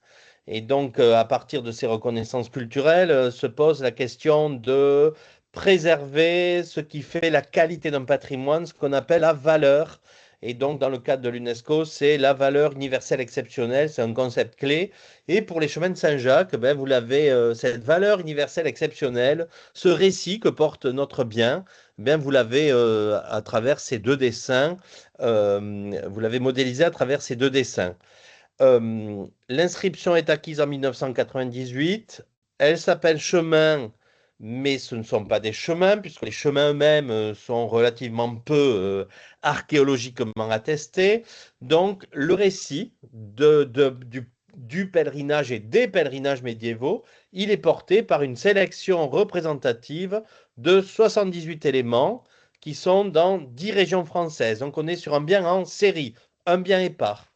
Et donc, à partir de ces reconnaissances culturelles, se pose la question de préserver ce qui fait la qualité d'un patrimoine, ce qu'on appelle la valeur. Et donc, dans le cadre de l'UNESCO, c'est la valeur universelle exceptionnelle, c'est un concept clé. Et pour les chemins de Saint-Jacques, ben, vous l'avez, cette valeur universelle exceptionnelle, ce récit que porte notre bien, ben, vous l'avez à travers ces deux dessins, vous l'avez modélisé à travers ces deux dessins. L'inscription est acquise en 1998. Elle s'appelle chemin, mais ce ne sont pas des chemins, puisque les chemins eux-mêmes sont relativement peu archéologiquement attestés. Donc, le récit du pèlerinage et des pèlerinages médiévaux, il est porté par une sélection représentative de 78 éléments qui sont dans 10 régions françaises. Donc, on est sur un bien en série, un bien épars.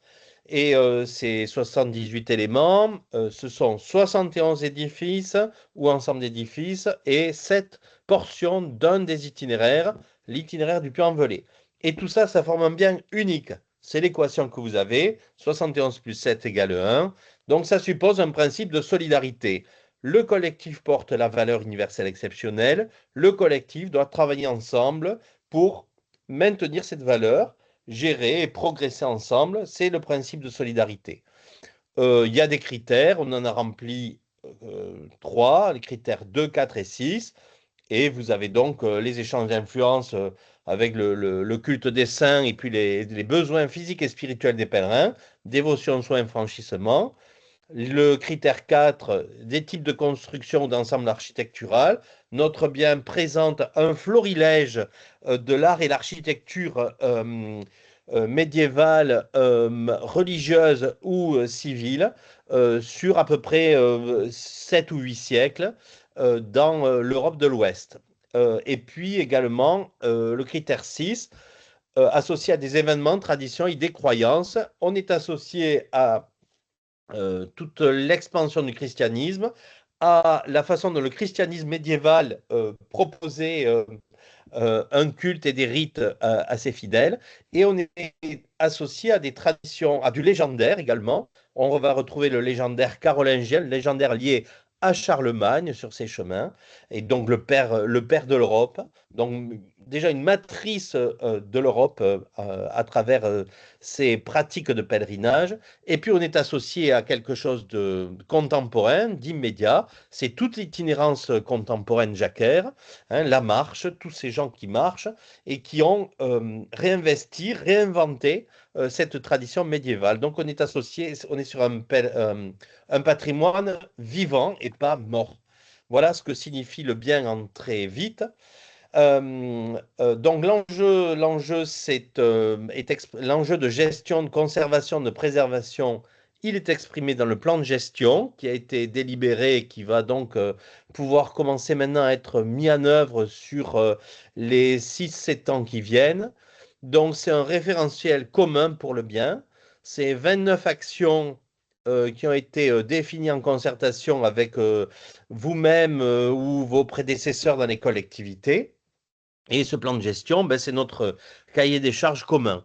Et ces 78 éléments, ce sont 71 édifices ou ensemble d'édifices et 7 portions d'un des itinéraires, l'itinéraire du Puy-en-Velay. Et tout ça, ça forme un bien unique. C'est l'équation que vous avez, 71 plus 7 égale 1. Donc ça suppose un principe de solidarité. Le collectif porte la valeur universelle exceptionnelle. Le collectif doit travailler ensemble pour maintenir cette valeur, gérer et progresser ensemble. C'est le principe de solidarité. Il y a des critères, on en a rempli 3, les critères 2, 4 et 6. Et vous avez donc les échanges d'influence avec le culte des saints, et puis les besoins physiques et spirituels des pèlerins, dévotion, soins, franchissement. Le critère 4, des types de construction ou d'ensemble architectural. Notre bien présente un florilège de l'art et l'architecture médiévale, religieuse ou civile, sur à peu près 7 ou 8 siècles dans l'Europe de l'Ouest. Et puis également le critère 6, associé à des événements, traditions, idées, croyances. On est associé à toute l'expansion du christianisme, à la façon dont le christianisme médiéval proposait un culte et des rites à ses fidèles. Et on est associé à des traditions, à du légendaire également. On va retrouver le légendaire carolingien, le légendaire lié à Charlemagne sur ses chemins, et donc le père de l'Europe. Donc déjà une matrice de l'Europe à travers ces pratiques de pèlerinage. Et puis on est associé à quelque chose de contemporain, d'immédiat. C'est toute l'itinérance contemporaine jacquère, hein, la marche, tous ces gens qui marchent et qui ont réinvesti, réinventé cette tradition médiévale. Donc on est associé, on est sur un patrimoine vivant et pas mort. Voilà ce que signifie le bien en très vite. Donc l'enjeu de gestion, de conservation, de préservation, il est exprimé dans le plan de gestion qui a été délibéré et qui va donc pouvoir commencer maintenant à être mis en œuvre sur les 6-7 ans qui viennent. Donc c'est un référentiel commun pour le bien. C'est 29 actions qui ont été définies en concertation avec vous-même ou vos prédécesseurs dans les collectivités. Et ce plan de gestion, ben, c'est notre cahier des charges commun.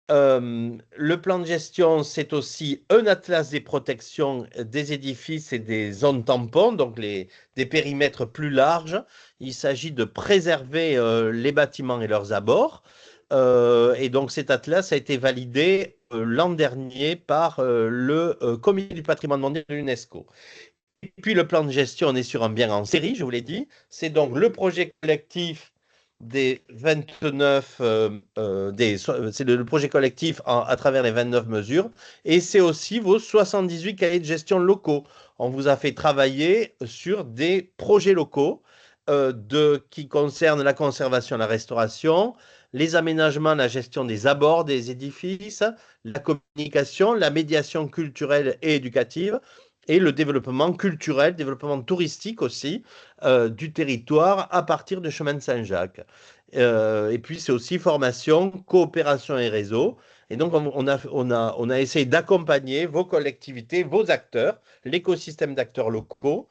Le plan de gestion, c'est aussi un atlas des protections des édifices et des zones tampons, donc des périmètres plus larges. Il s'agit de préserver les bâtiments et leurs abords. Et donc cet atlas a été validé l'an dernier par le Comité du patrimoine mondial de l'UNESCO. Et puis le plan de gestion, on est sur un bien en série, je vous l'ai dit. C'est donc le projet collectif des 29, c'est le projet collectif à travers les 29 mesures. Et c'est aussi vos 78 cahiers de gestion locaux. On vous a fait travailler sur des projets locaux qui concernent la conservation, la restauration, les aménagements, la gestion des abords des édifices, la communication, la médiation culturelle et éducative, et le développement culturel, développement touristique aussi du territoire à partir de Chemin de Saint-Jacques. Et puis c'est aussi formation, coopération et réseau. Et donc on a essayé d'accompagner vos collectivités, vos acteurs, l'écosystème d'acteurs locaux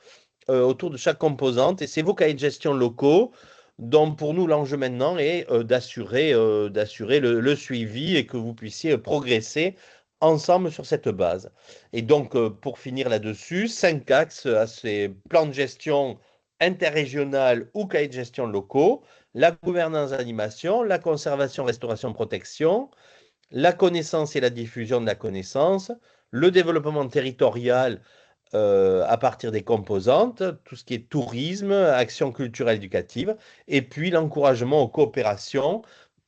autour de chaque composante. Et c'est vos cahiers de gestion locaux dont pour nous l'enjeu maintenant est d'assurer le suivi et que vous puissiez progresser ensemble sur cette base. Et donc, pour finir là-dessus, 5 axes à ces plans de gestion interrégional ou cahiers de gestion locaux, la gouvernance d'animation, la conservation, restauration, protection, la connaissance et la diffusion de la connaissance, le développement territorial à partir des composantes, tout ce qui est tourisme, action culturelle éducative, et puis l'encouragement aux coopérations,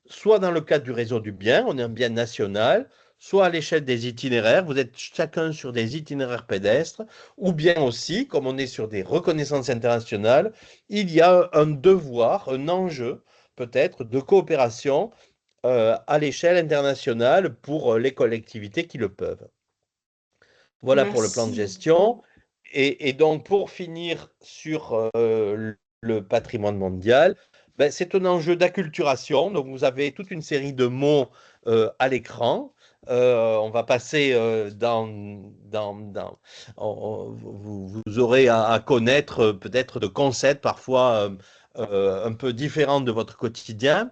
soit dans le cadre du réseau du bien, on est un bien national, soit à l'échelle des itinéraires, vous êtes chacun sur des itinéraires pédestres, ou bien aussi, comme on est sur des reconnaissances internationales, il y a un devoir, un enjeu peut-être de coopération à l'échelle internationale pour les collectivités qui le peuvent. Voilà pour le plan de Merci. gestion. Et donc, pour finir sur le patrimoine mondial, ben, c'est un enjeu d'acculturation. Donc, vous avez toute une série de mots à l'écran. On va passer vous aurez à connaître peut-être de concepts parfois un peu différents de votre quotidien.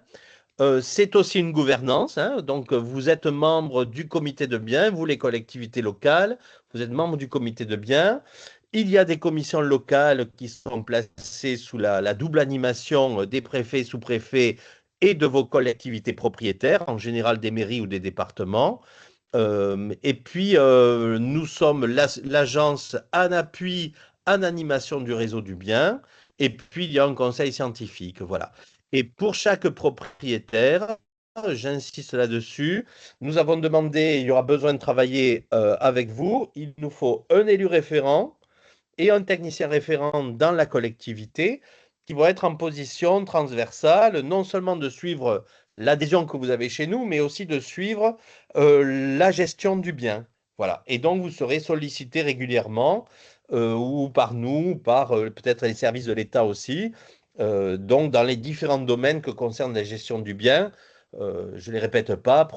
C'est aussi une gouvernance, hein, donc vous êtes membre du comité de biens, vous les collectivités locales, vous êtes membre du comité de biens. Il y a des commissions locales qui sont placées sous la double animation des préfets, sous-préfets et de vos collectivités propriétaires, en général des mairies ou des départements. Et puis, nous sommes l'agence en appui, en animation du réseau du bien. Et puis, il y a un conseil scientifique. Voilà. Et pour chaque propriétaire, j'insiste là-dessus, nous avons demandé, il y aura besoin de travailler avec vous. Il nous faut un élu référent et un technicien référent dans la collectivité qui vont être en position transversale, non seulement de suivre l'adhésion que vous avez chez nous, mais aussi de suivre la gestion du bien. Voilà. Et donc, vous serez sollicité régulièrement, ou par nous, ou par peut-être les services de l'État aussi, donc dans les différents domaines que concerne la gestion du bien. Je ne les répète pas,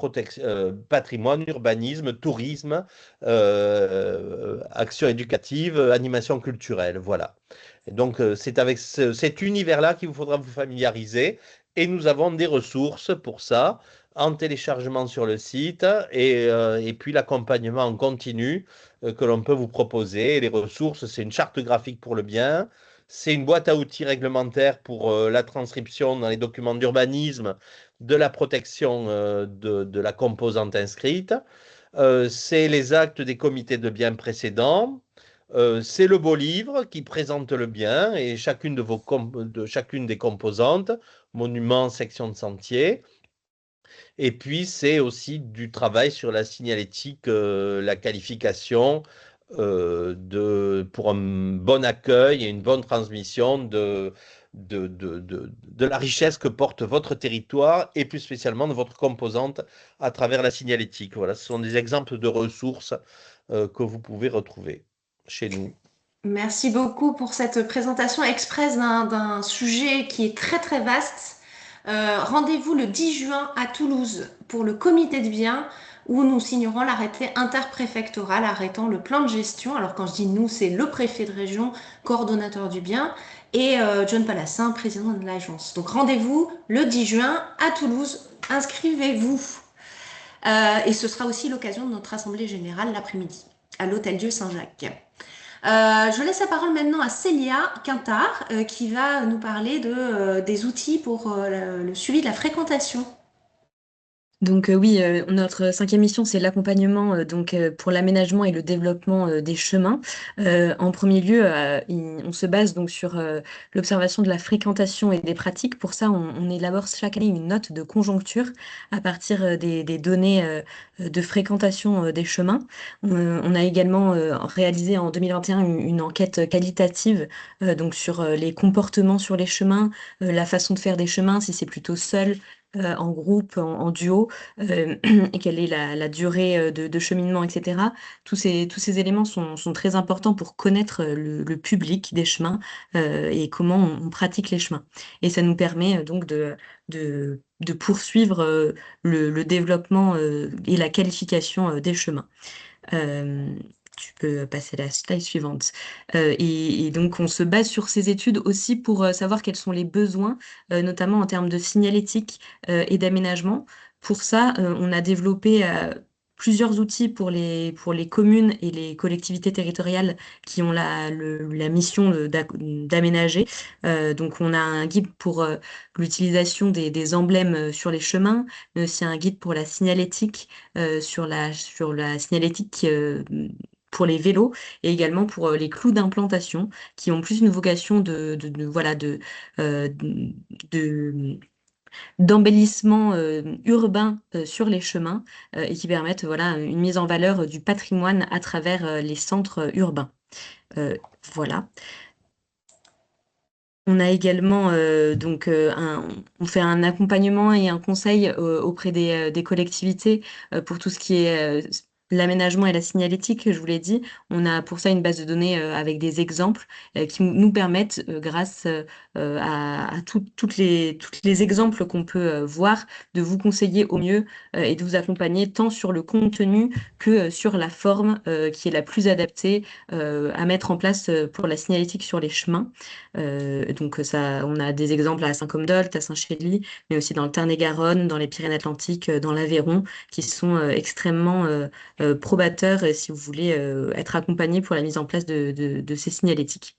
patrimoine, urbanisme, tourisme, action éducative, animation culturelle, voilà. Et donc, c'est avec cet univers-là qu'il vous faudra vous familiariser. Et nous avons des ressources pour ça, en téléchargement sur le site, et puis l'accompagnement en continu que l'on peut vous proposer. Et les ressources, c'est une charte graphique pour le bien, c'est une boîte à outils réglementaire pour la transcription dans les documents d'urbanisme de la protection de la composante inscrite. C'est les actes des comités de biens précédents. C'est le beau livre qui présente le bien et chacune chacune des composantes, monuments, sections de sentier. Et puis, c'est aussi du travail sur la signalétique, la qualification pour un bon accueil et une bonne transmission de la richesse que porte votre territoire et plus spécialement de votre composante à travers la signalétique. Voilà, ce sont des exemples de ressources que vous pouvez retrouver chez nous. Merci beaucoup pour cette présentation express d'un sujet qui est très très vaste. Rendez-vous le 10 juin à Toulouse pour le comité de biens où nous signerons l'arrêté interpréfectoral arrêtant le plan de gestion. Alors quand je dis nous, c'est le préfet de région, coordonnateur du bien, et John Palassin, président de l'agence. Donc rendez-vous le 10 juin à Toulouse. Inscrivez-vous. Et ce sera aussi l'occasion de notre assemblée générale l'après-midi à l'Hôtel-Dieu Saint-Jacques. Je laisse la parole maintenant à Célia Quintard qui va nous parler des outils pour le suivi de la fréquentation. Donc oui, notre 5e mission, c'est l'accompagnement pour l'aménagement et le développement des chemins. En premier lieu, on se base donc sur l'observation de la fréquentation et des pratiques. Pour ça, on élabore chaque année une note de conjoncture à partir des données de fréquentation des chemins. On a également réalisé en 2021 une enquête qualitative donc sur les comportements sur les chemins, la façon de faire des chemins, si c'est plutôt seul, en groupe, en duo, et quelle est la durée de cheminement, etc. Tous ces éléments sont très importants pour connaître le public des chemins et comment on pratique les chemins. Et ça nous permet donc de poursuivre le développement et la qualification des chemins. Tu peux passer à la slide suivante. Et donc, on se base sur ces études aussi pour savoir quels sont les besoins, notamment en termes de signalétique et d'aménagement. Pour ça, on a développé plusieurs outils pour les communes et les collectivités territoriales qui ont la mission d'aménager. Donc, on a un guide pour l'utilisation des emblèmes sur les chemins, mais aussi un guide pour la signalétique, sur la signalétique pour les vélos et également pour les clous d'implantation qui ont plus une vocation d'embellissement urbain sur les chemins et qui permettent une mise en valeur du patrimoine à travers les centres urbains. Voilà. On a également on fait un accompagnement et un conseil auprès des collectivités pour tout ce qui est l'aménagement et la signalétique, je vous l'ai dit. On a pour ça une base de données avec des exemples qui nous permettent, grâce à toutes les exemples qu'on peut voir, de vous conseiller au mieux et de vous accompagner tant sur le contenu que sur la forme qui est la plus adaptée à mettre en place pour la signalétique sur les chemins. Donc on a des exemples à Saint-Comdolthe, à Saint-Chély, mais aussi dans le Tarn-et-Garonne, dans les Pyrénées-Atlantiques, dans l'Aveyron, qui sont extrêmement probateurs si vous voulez être accompagné pour la mise en place de ces signalétiques.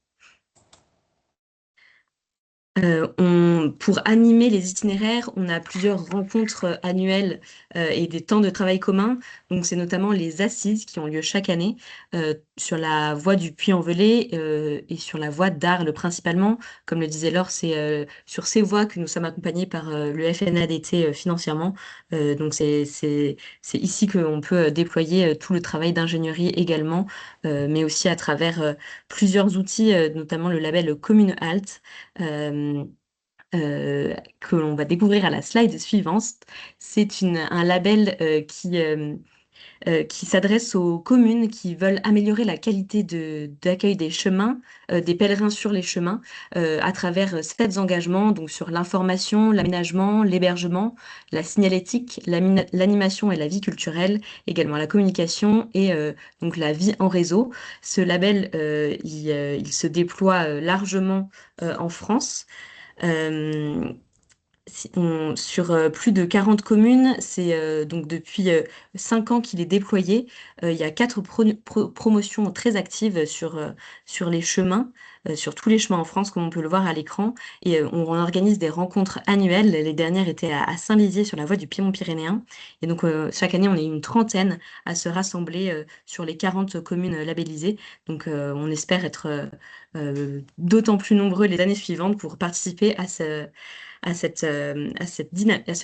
Pour animer les itinéraires, on a plusieurs rencontres annuelles et des temps de travail communs. Donc, c'est notamment les assises qui ont lieu chaque année sur la voie du Puy-en-Velay et sur la voie d'Arles principalement. Comme le disait Laure, c'est sur ces voies que nous sommes accompagnés par le FNADT financièrement. Donc, c'est ici qu'on peut déployer tout le travail d'ingénierie également, mais aussi à travers plusieurs outils, notamment le label Commune Halt. Que l'on va découvrir à la slide suivante. C'est un label qui s'adresse aux communes qui veulent améliorer la qualité d'accueil des chemins, des pèlerins sur les chemins, à travers 7 engagements, donc sur l'information, l'aménagement, l'hébergement, la signalétique, l'animation et la vie culturelle, également la communication et donc la vie en réseau. Ce label, il se déploie largement en France. Sur plus de 40 communes, c'est donc depuis 5 ans qu'il est déployé. Il y a 4 promotions très actives sur les chemins. sur tous les chemins en France, comme on peut le voir à l'écran. Et on organise des rencontres annuelles. Les dernières étaient à Saint-Lizier sur la voie du Piémont pyrénéen. Et donc, chaque année, on est une trentaine à se rassembler sur les 40 communes labellisées. Donc, on espère être d'autant plus nombreux les années suivantes pour participer à ce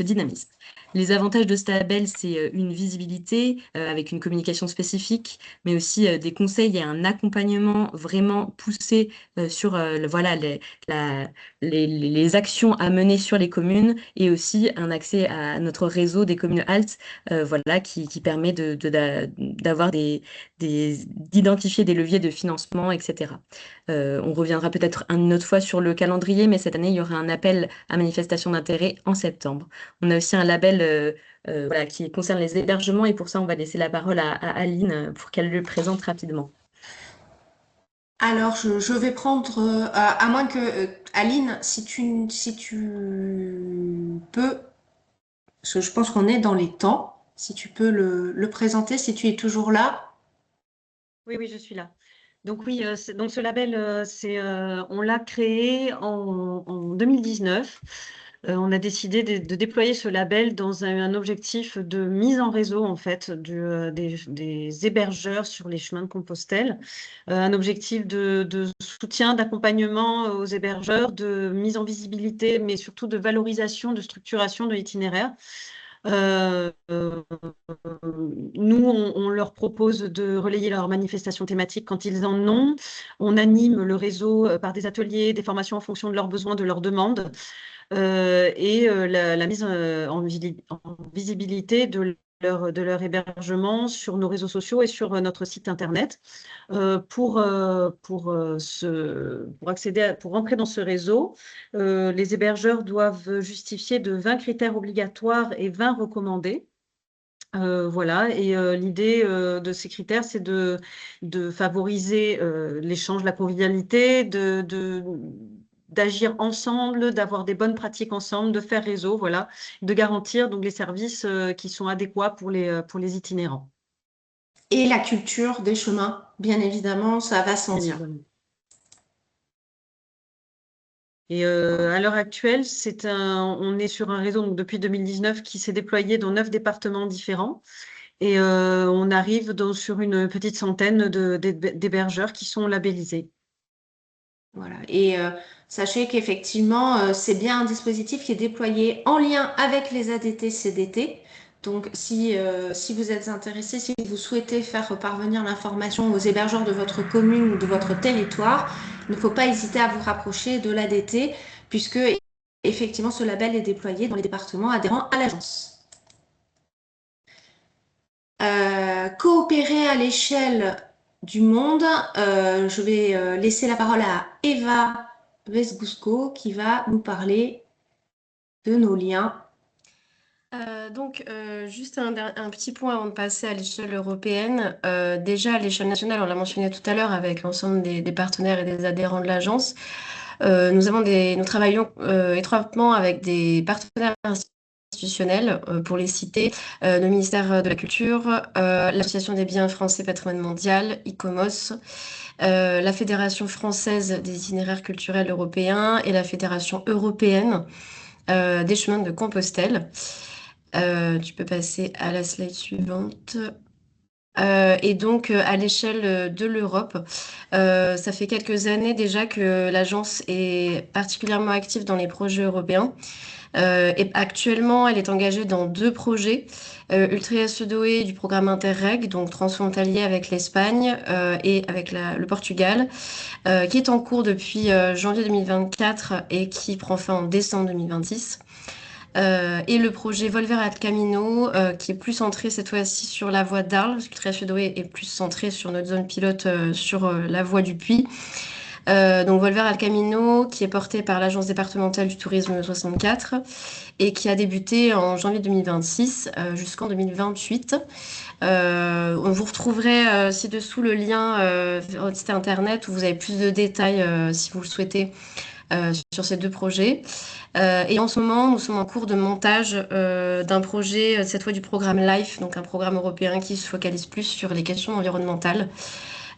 dynamisme. Les avantages de ce label, c'est une visibilité avec une communication spécifique, mais aussi des conseils et un accompagnement vraiment poussé sur voilà, les actions à mener sur les communes et aussi un accès à notre réseau des communes HALT voilà, qui permet d'avoir d'identifier des leviers de financement, etc. On reviendra peut-être une autre fois sur le calendrier, mais cette année, il y aura un appel à manifestation d'intérêt en septembre. On a aussi un label voilà, qui concerne les hébergements et pour ça, on va laisser la parole à Aline pour qu'elle le présente rapidement. Alors, je vais prendre, à moins que, Aline, si tu peux, parce que je pense qu'on est dans les temps, si tu peux le présenter, si tu es toujours là. Oui, oui, je suis là. Donc oui, donc ce label, on l'a créé en 2019. On a décidé de déployer ce label dans un objectif de mise en réseau en fait des hébergeurs sur les chemins de Compostelle, un objectif de soutien, d'accompagnement aux hébergeurs, de mise en visibilité, mais surtout de valorisation, de structuration de l'itinéraire. Nous, on leur propose de relayer leurs manifestations thématiques quand ils en ont. On anime le réseau par des ateliers, des formations en fonction de leurs besoins, de leurs demandes, et la mise en visibilité de leur hébergement sur nos réseaux sociaux et sur notre site internet. Pour accéder pour rentrer dans ce réseau, les hébergeurs doivent justifier de 20 critères obligatoires et 20 recommandés. Voilà, et l'idée de ces critères, c'est de favoriser l'échange, la convivialité, d'agir ensemble, d'avoir des bonnes pratiques ensemble, de faire réseau, voilà, de garantir donc les services qui sont adéquats pour les itinérants. Et la culture des chemins, bien évidemment, ça va sans dire. Et à l'heure actuelle, on est sur un réseau donc, depuis 2019 qui s'est déployé dans 9 départements différents. Et on arrive sur une petite centaine d'hébergeurs qui sont labellisés. Voilà. Et sachez qu'effectivement, c'est bien un dispositif qui est déployé en lien avec les ADT-CDT. Donc, si vous êtes intéressé, si vous souhaitez faire parvenir l'information aux hébergeurs de votre commune ou de votre territoire, il ne faut pas hésiter à vous rapprocher de l'ADT, puisque effectivement, ce label est déployé dans les départements adhérents à l'agence. Coopérer à l'échelle du monde, je vais laisser la parole à Eva Vesgusko qui va nous parler de nos liens. Juste un petit point avant de passer à l'échelle européenne. Déjà, à l'échelle nationale, on l'a mentionné tout à l'heure avec l'ensemble des partenaires et des adhérents de l'agence. Nous travaillons étroitement avec des partenaires institutionnels, pour les citer, le ministère de la Culture, l'Association des biens français patrimoine mondial, ICOMOS, la Fédération française des itinéraires culturels européens et la Fédération européenne des chemins de Compostelle. Tu peux passer à la slide suivante. Et donc, à l'échelle de l'Europe, ça fait quelques années déjà que l'agence est particulièrement active dans les projets européens. Et actuellement, elle est engagée dans 2 projets, Ultria Sudoe du programme Interreg, donc transfrontalier avec l'Espagne et avec le Portugal, qui est en cours depuis janvier 2024 et qui prend fin en décembre 2026. Et le projet Volver al Camino, qui est plus centré cette fois-ci sur la voie d'Arles, parce que Ultria Sudoe est plus centré sur notre zone pilote sur la voie du Puy. Donc Volver al Camino, qui est porté par l'Agence départementale du tourisme 64 et qui a débuté en janvier 2026 jusqu'en 2028. Vous retrouverez ci-dessous le lien vers votre site internet où vous avez plus de détails si vous le souhaitez sur ces 2 projets. Et en ce moment, nous sommes en cours de montage d'un projet, cette fois du programme LIFE, donc un programme européen qui se focalise plus sur les questions environnementales.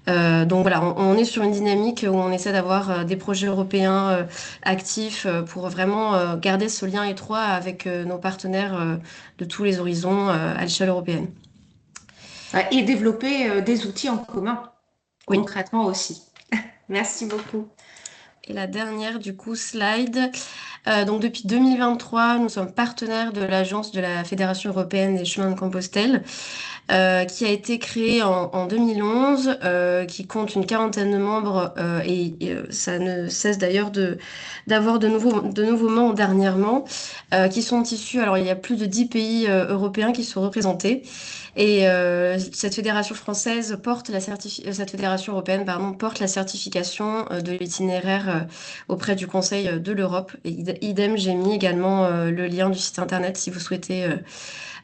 Donc voilà, on est sur une dynamique où on essaie d'avoir des projets européens actifs pour vraiment garder ce lien étroit avec nos partenaires de tous les horizons à l'échelle européenne. Ouais, et développer des outils en commun, Oui. concrètement aussi. Merci beaucoup. Et la dernière, du coup, slide. Donc depuis 2023, nous sommes partenaires de l'Agence de la Fédération européenne des chemins de Compostelle, qui a été créée en 2011, qui compte une quarantaine de membres, et ça ne cesse d'ailleurs d'avoir de nouveaux membres dernièrement, qui sont issus. Alors il y a plus de 10 pays européens qui sont représentés. Et cette fédération française porte cette fédération européenne, pardon, porte la certification de l'itinéraire auprès du Conseil de l'Europe. Et idem, j'ai mis également le lien du site internet si vous souhaitez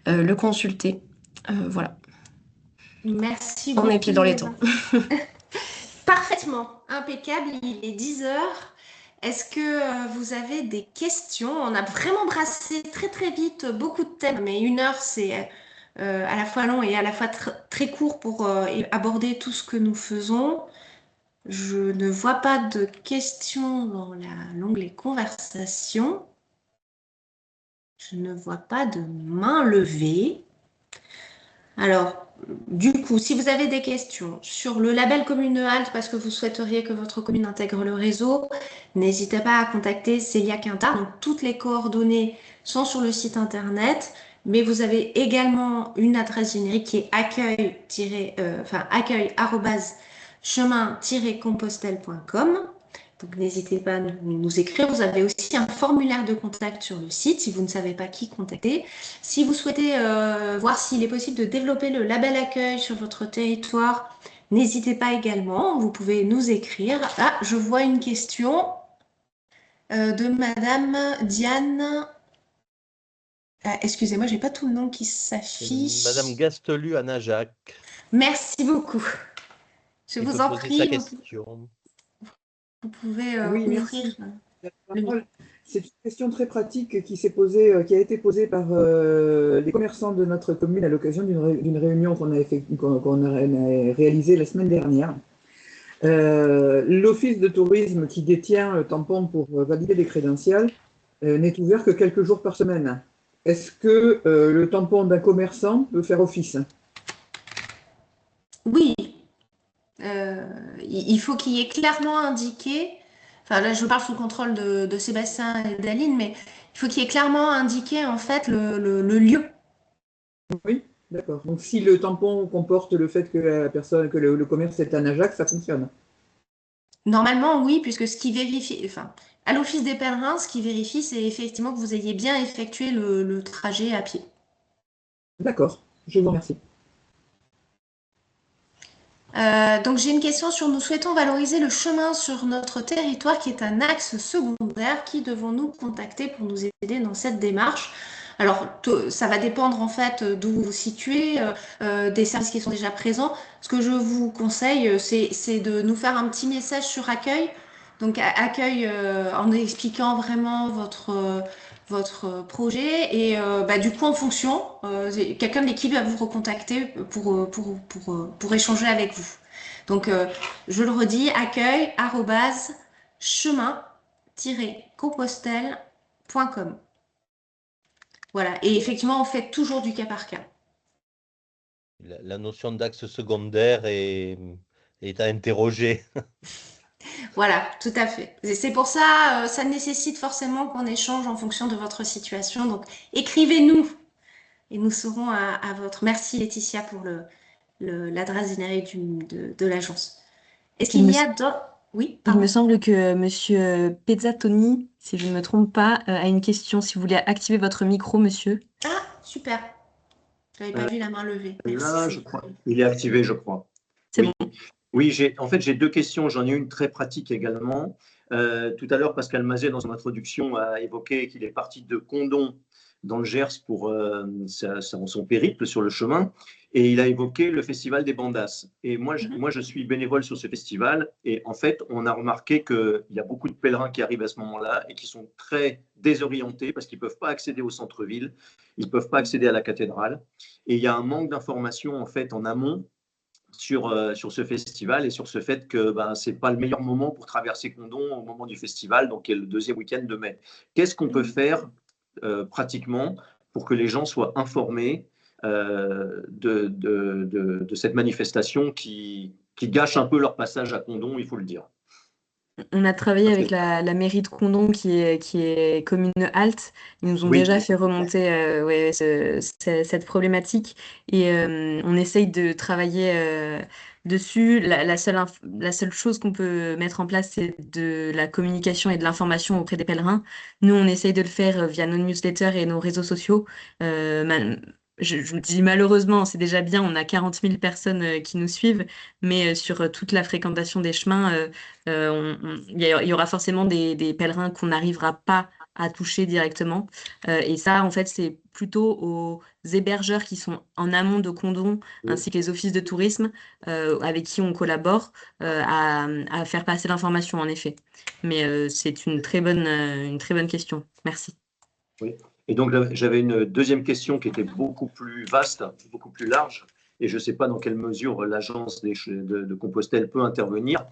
le consulter. Voilà, Merci on beaucoup. était dans les temps. Parfaitement, impeccable, il est 10 heures. Est-ce que vous avez des questions? On a vraiment brassé très très vite beaucoup de thèmes, mais 1 heure c'est à la fois long et à la fois très court pour aborder tout ce que nous faisons. Je ne vois pas de questions dans l'onglet conversation. Je ne vois pas de main levée. Alors, du coup, si vous avez des questions sur le label Commune Halte parce que vous souhaiteriez que votre commune intègre le réseau, n'hésitez pas à contacter Célia Quintard. Donc, toutes les coordonnées sont sur le site internet, mais vous avez également une adresse générique qui est accueil-chemin-compostel.com. Donc, n'hésitez pas à nous écrire. Vous avez aussi un formulaire de contact sur le site si vous ne savez pas qui contacter. Si vous souhaitez voir s'il est possible de développer le label accueil sur votre territoire, n'hésitez pas également. Vous pouvez nous écrire. Ah, je vois une question de Madame Diane. Excusez-moi, j'ai pas tout le nom qui s'affiche. Madame Gastelu à Najac. Merci beaucoup. Je Il vous peut en poser prie. sa question. Vous pouvez Oui, ouvrir merci. le micro. C'est une question très pratique qui s'est posée, qui a été posée par les commerçants de notre commune à l'occasion d'une réunion qu'on a réalisée la semaine dernière. L'office de tourisme qui détient le tampon pour valider les crédentials n'est ouvert que quelques jours par semaine. Est-ce que le tampon d'un commerçant peut faire office? Oui, il faut qu'il y ait clairement indiqué, enfin là je parle sous le contrôle de Sébastien et d'Aline, mais il faut qu'il y ait clairement indiqué en fait le lieu. Oui, d'accord. Donc si le tampon comporte le fait que la personne, que le commerce est à Najac, ça fonctionne. Normalement oui, puisque ce qui vérifie, enfin à l'office des pèlerins, ce qui vérifie c'est effectivement que vous ayez bien effectué le trajet à pied. D'accord, je vous remercie. Donc j'ai une question sur nous souhaitons valoriser le chemin sur notre territoire qui est un axe secondaire. Qui devons-nous contacter pour nous aider dans cette démarche? Alors ça va dépendre en fait d'où vous vous situez, des services qui sont déjà présents. Ce que je vous conseille, c'est de nous faire un petit message sur accueil. Donc accueil en expliquant vraiment votre projet et du coup en fonction, quelqu'un de l'équipe va vous recontacter pour échanger avec vous. Donc je le redis, accueil chemin-compostel.com. Voilà, et effectivement on fait toujours du cas par cas. La notion d'axe secondaire est à interroger. Voilà, tout à fait. Et c'est pour ça, ça nécessite forcément qu'on échange en fonction de votre situation. Donc écrivez-nous et nous serons à votre. Merci Laetitia pour l'adresse générique de l'agence. Est-ce qu'il y a d'autres? Oui, Il pardon. me semble que Monsieur Pezzatoni, si je ne me trompe pas, a une question. Si vous voulez activer votre micro, monsieur. Ah, super. Je n'avais pas vu la main levée. Merci. Là, je crois. Il est activé, je crois. C'est Oui. bon. Oui, j'ai deux questions. J'en ai une très pratique également. Tout à l'heure, Pascal Mazet, dans son introduction, a évoqué qu'il est parti de Condom dans le Gers pour son périple sur le chemin. Et il a évoqué le festival des Bandas. Et moi, je suis bénévole sur ce festival. Et en fait, on a remarqué qu'il y a beaucoup de pèlerins qui arrivent à ce moment-là et qui sont très désorientés parce qu'ils ne peuvent pas accéder au centre-ville, ils ne peuvent pas accéder à la cathédrale. Et il y a un manque d'informations en fait en amont sur ce festival et sur ce fait que ce n'est pas le meilleur moment pour traverser Condom au moment du festival, donc qui est le deuxième week-end de mai. Qu'est-ce qu'on peut faire pratiquement pour que les gens soient informés de cette manifestation qui gâche un peu leur passage à Condom, il faut le dire. On a travaillé avec la mairie de Condom qui est commune halte. Ils nous ont Oui. déjà fait remonter cette problématique et on essaye de travailler dessus. La seule chose qu'on peut mettre en place, c'est de la communication et de l'information auprès des pèlerins. Nous, on essaye de le faire via nos newsletters et nos réseaux sociaux. Je me dis malheureusement, c'est déjà bien, on a 40 000 personnes qui nous suivent, mais sur toute la fréquentation des chemins, il y aura forcément des pèlerins qu'on n'arrivera pas à toucher directement. Et ça, en fait, c'est plutôt aux hébergeurs qui sont en amont de Condom, ainsi que les offices de tourisme avec qui on collabore à faire passer l'information, en effet. Mais c'est une très bonne question. Merci. Oui. Et donc, j'avais une deuxième question qui était beaucoup plus vaste, beaucoup plus large, et je ne sais pas dans quelle mesure l'agence de Compostelle peut intervenir.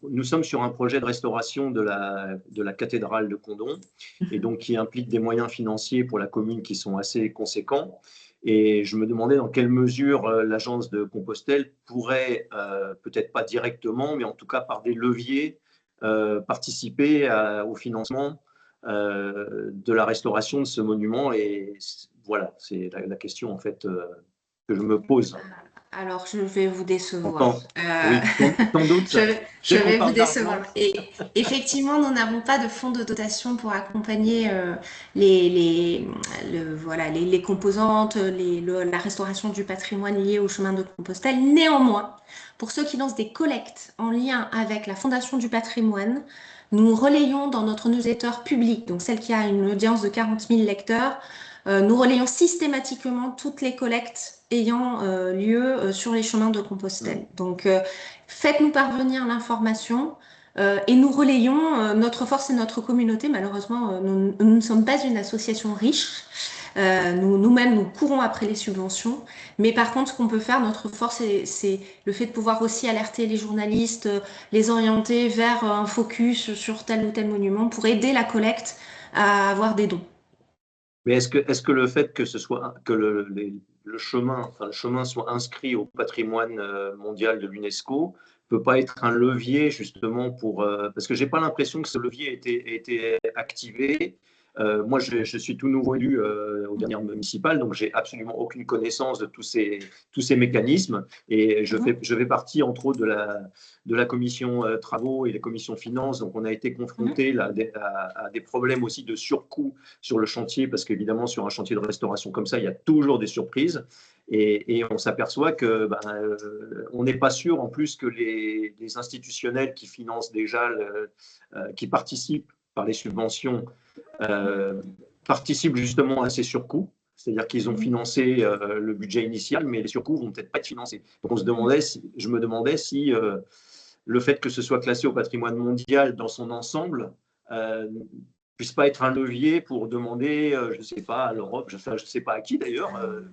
Nous sommes sur un projet de restauration de la cathédrale de Condom, et donc qui implique des moyens financiers pour la commune qui sont assez conséquents. Et je me demandais dans quelle mesure l'agence de Compostelle pourrait, peut-être pas directement, mais en tout cas par des leviers, participer au financement de la restauration de ce monument. Et voilà, c'est la question en fait que je me pose. Alors, je vais vous décevoir. Oui, sans doute. Je vais vous décevoir. Et effectivement, nous n'avons pas de fonds de dotation pour accompagner les composantes, la restauration du patrimoine lié au chemin de Compostelle. Néanmoins, pour ceux qui lancent des collectes en lien avec la Fondation du patrimoine, nous relayons dans notre newsletter public, donc celle qui a une audience de 40 000 lecteurs, nous relayons systématiquement toutes les collectes ayant lieu sur les chemins de Compostelle. Donc, faites-nous parvenir l'information et nous relayons. Notre force et notre communauté. Malheureusement, nous ne sommes pas une association riche. Nous-mêmes, nous courons après les subventions. Mais par contre, ce qu'on peut faire, notre force, c'est le fait de pouvoir aussi alerter les journalistes, les orienter vers un focus sur tel ou tel monument pour aider la collecte à avoir des dons. Mais est-ce que le fait que le chemin soit inscrit au patrimoine mondial de l'UNESCO peut pas être un levier justement parce que j'ai pas l'impression que ce levier ait été activé. Moi, je suis tout nouveau élu aux dernières municipales, donc j'ai absolument aucune connaissance de tous ces mécanismes. Et je fais partie, entre autres, de la commission travaux et la commission finances. Donc, on a été confronté à des problèmes aussi de surcoût sur le chantier, parce qu'évidemment, sur un chantier de restauration comme ça, il y a toujours des surprises. Et on s'aperçoit que on n'est pas sûr, en plus, que les institutionnels qui financent déjà, qui participent par les subventions, participent justement à ces surcoûts, c'est-à-dire qu'ils ont financé le budget initial, mais les surcoûts vont peut-être pas être financés. Donc je me demandais si le fait que ce soit classé au patrimoine mondial dans son ensemble puisse pas être un levier pour demander, je ne sais pas, à l'Europe, je ne sais pas à qui d'ailleurs,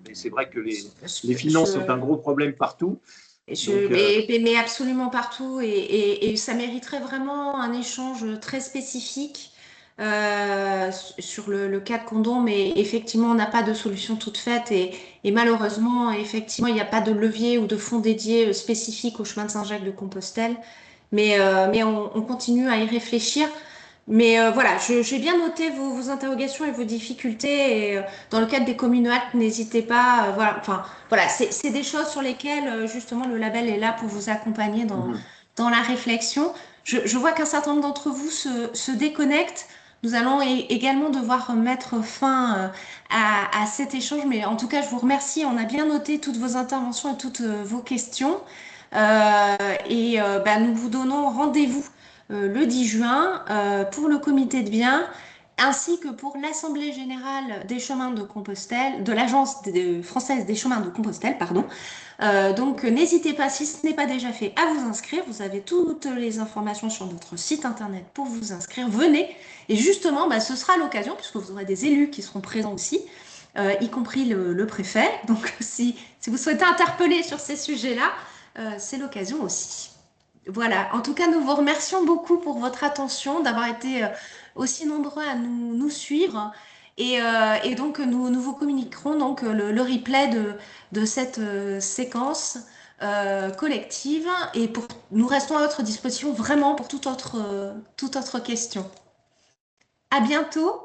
mais c'est vrai que les finances sont un gros problème partout. Mais absolument partout, et ça mériterait vraiment un échange très spécifique sur le cas de Condom, mais effectivement, on n'a pas de solution toute faite, et malheureusement, effectivement, il n'y a pas de levier ou de fonds dédiés spécifiques au chemin de Saint-Jacques de Compostelle, mais on continue à y réfléchir. Mais voilà, j'ai bien noté vos interrogations et vos difficultés. Et dans le cadre des communes actes, n'hésitez pas. Voilà, c'est des choses sur lesquelles justement le label est là pour vous accompagner dans la réflexion. Je vois qu'un certain nombre d'entre vous se déconnectent. Nous allons également devoir mettre fin à cet échange. Mais en tout cas, je vous remercie. On a bien noté toutes vos interventions et toutes vos questions. Nous vous donnons rendez-vous le 10 juin pour le comité de biens, ainsi que pour l'Assemblée générale des chemins de Compostelle, de l'Agence française des chemins de Compostelle, pardon. Donc n'hésitez pas, si ce n'est pas déjà fait, à vous inscrire. Vous avez toutes les informations sur notre site internet pour vous inscrire. Venez, et justement, ce sera l'occasion, puisque vous aurez des élus qui seront présents aussi, y compris le préfet. Donc si vous souhaitez interpeller sur ces sujets-là, c'est l'occasion aussi. Voilà, en tout cas, nous vous remercions beaucoup pour votre attention, d'avoir été aussi nombreux à nous suivre. Et donc, nous vous communiquerons donc, le replay de cette séquence collective. Et nous restons à votre disposition vraiment pour toute autre question. À bientôt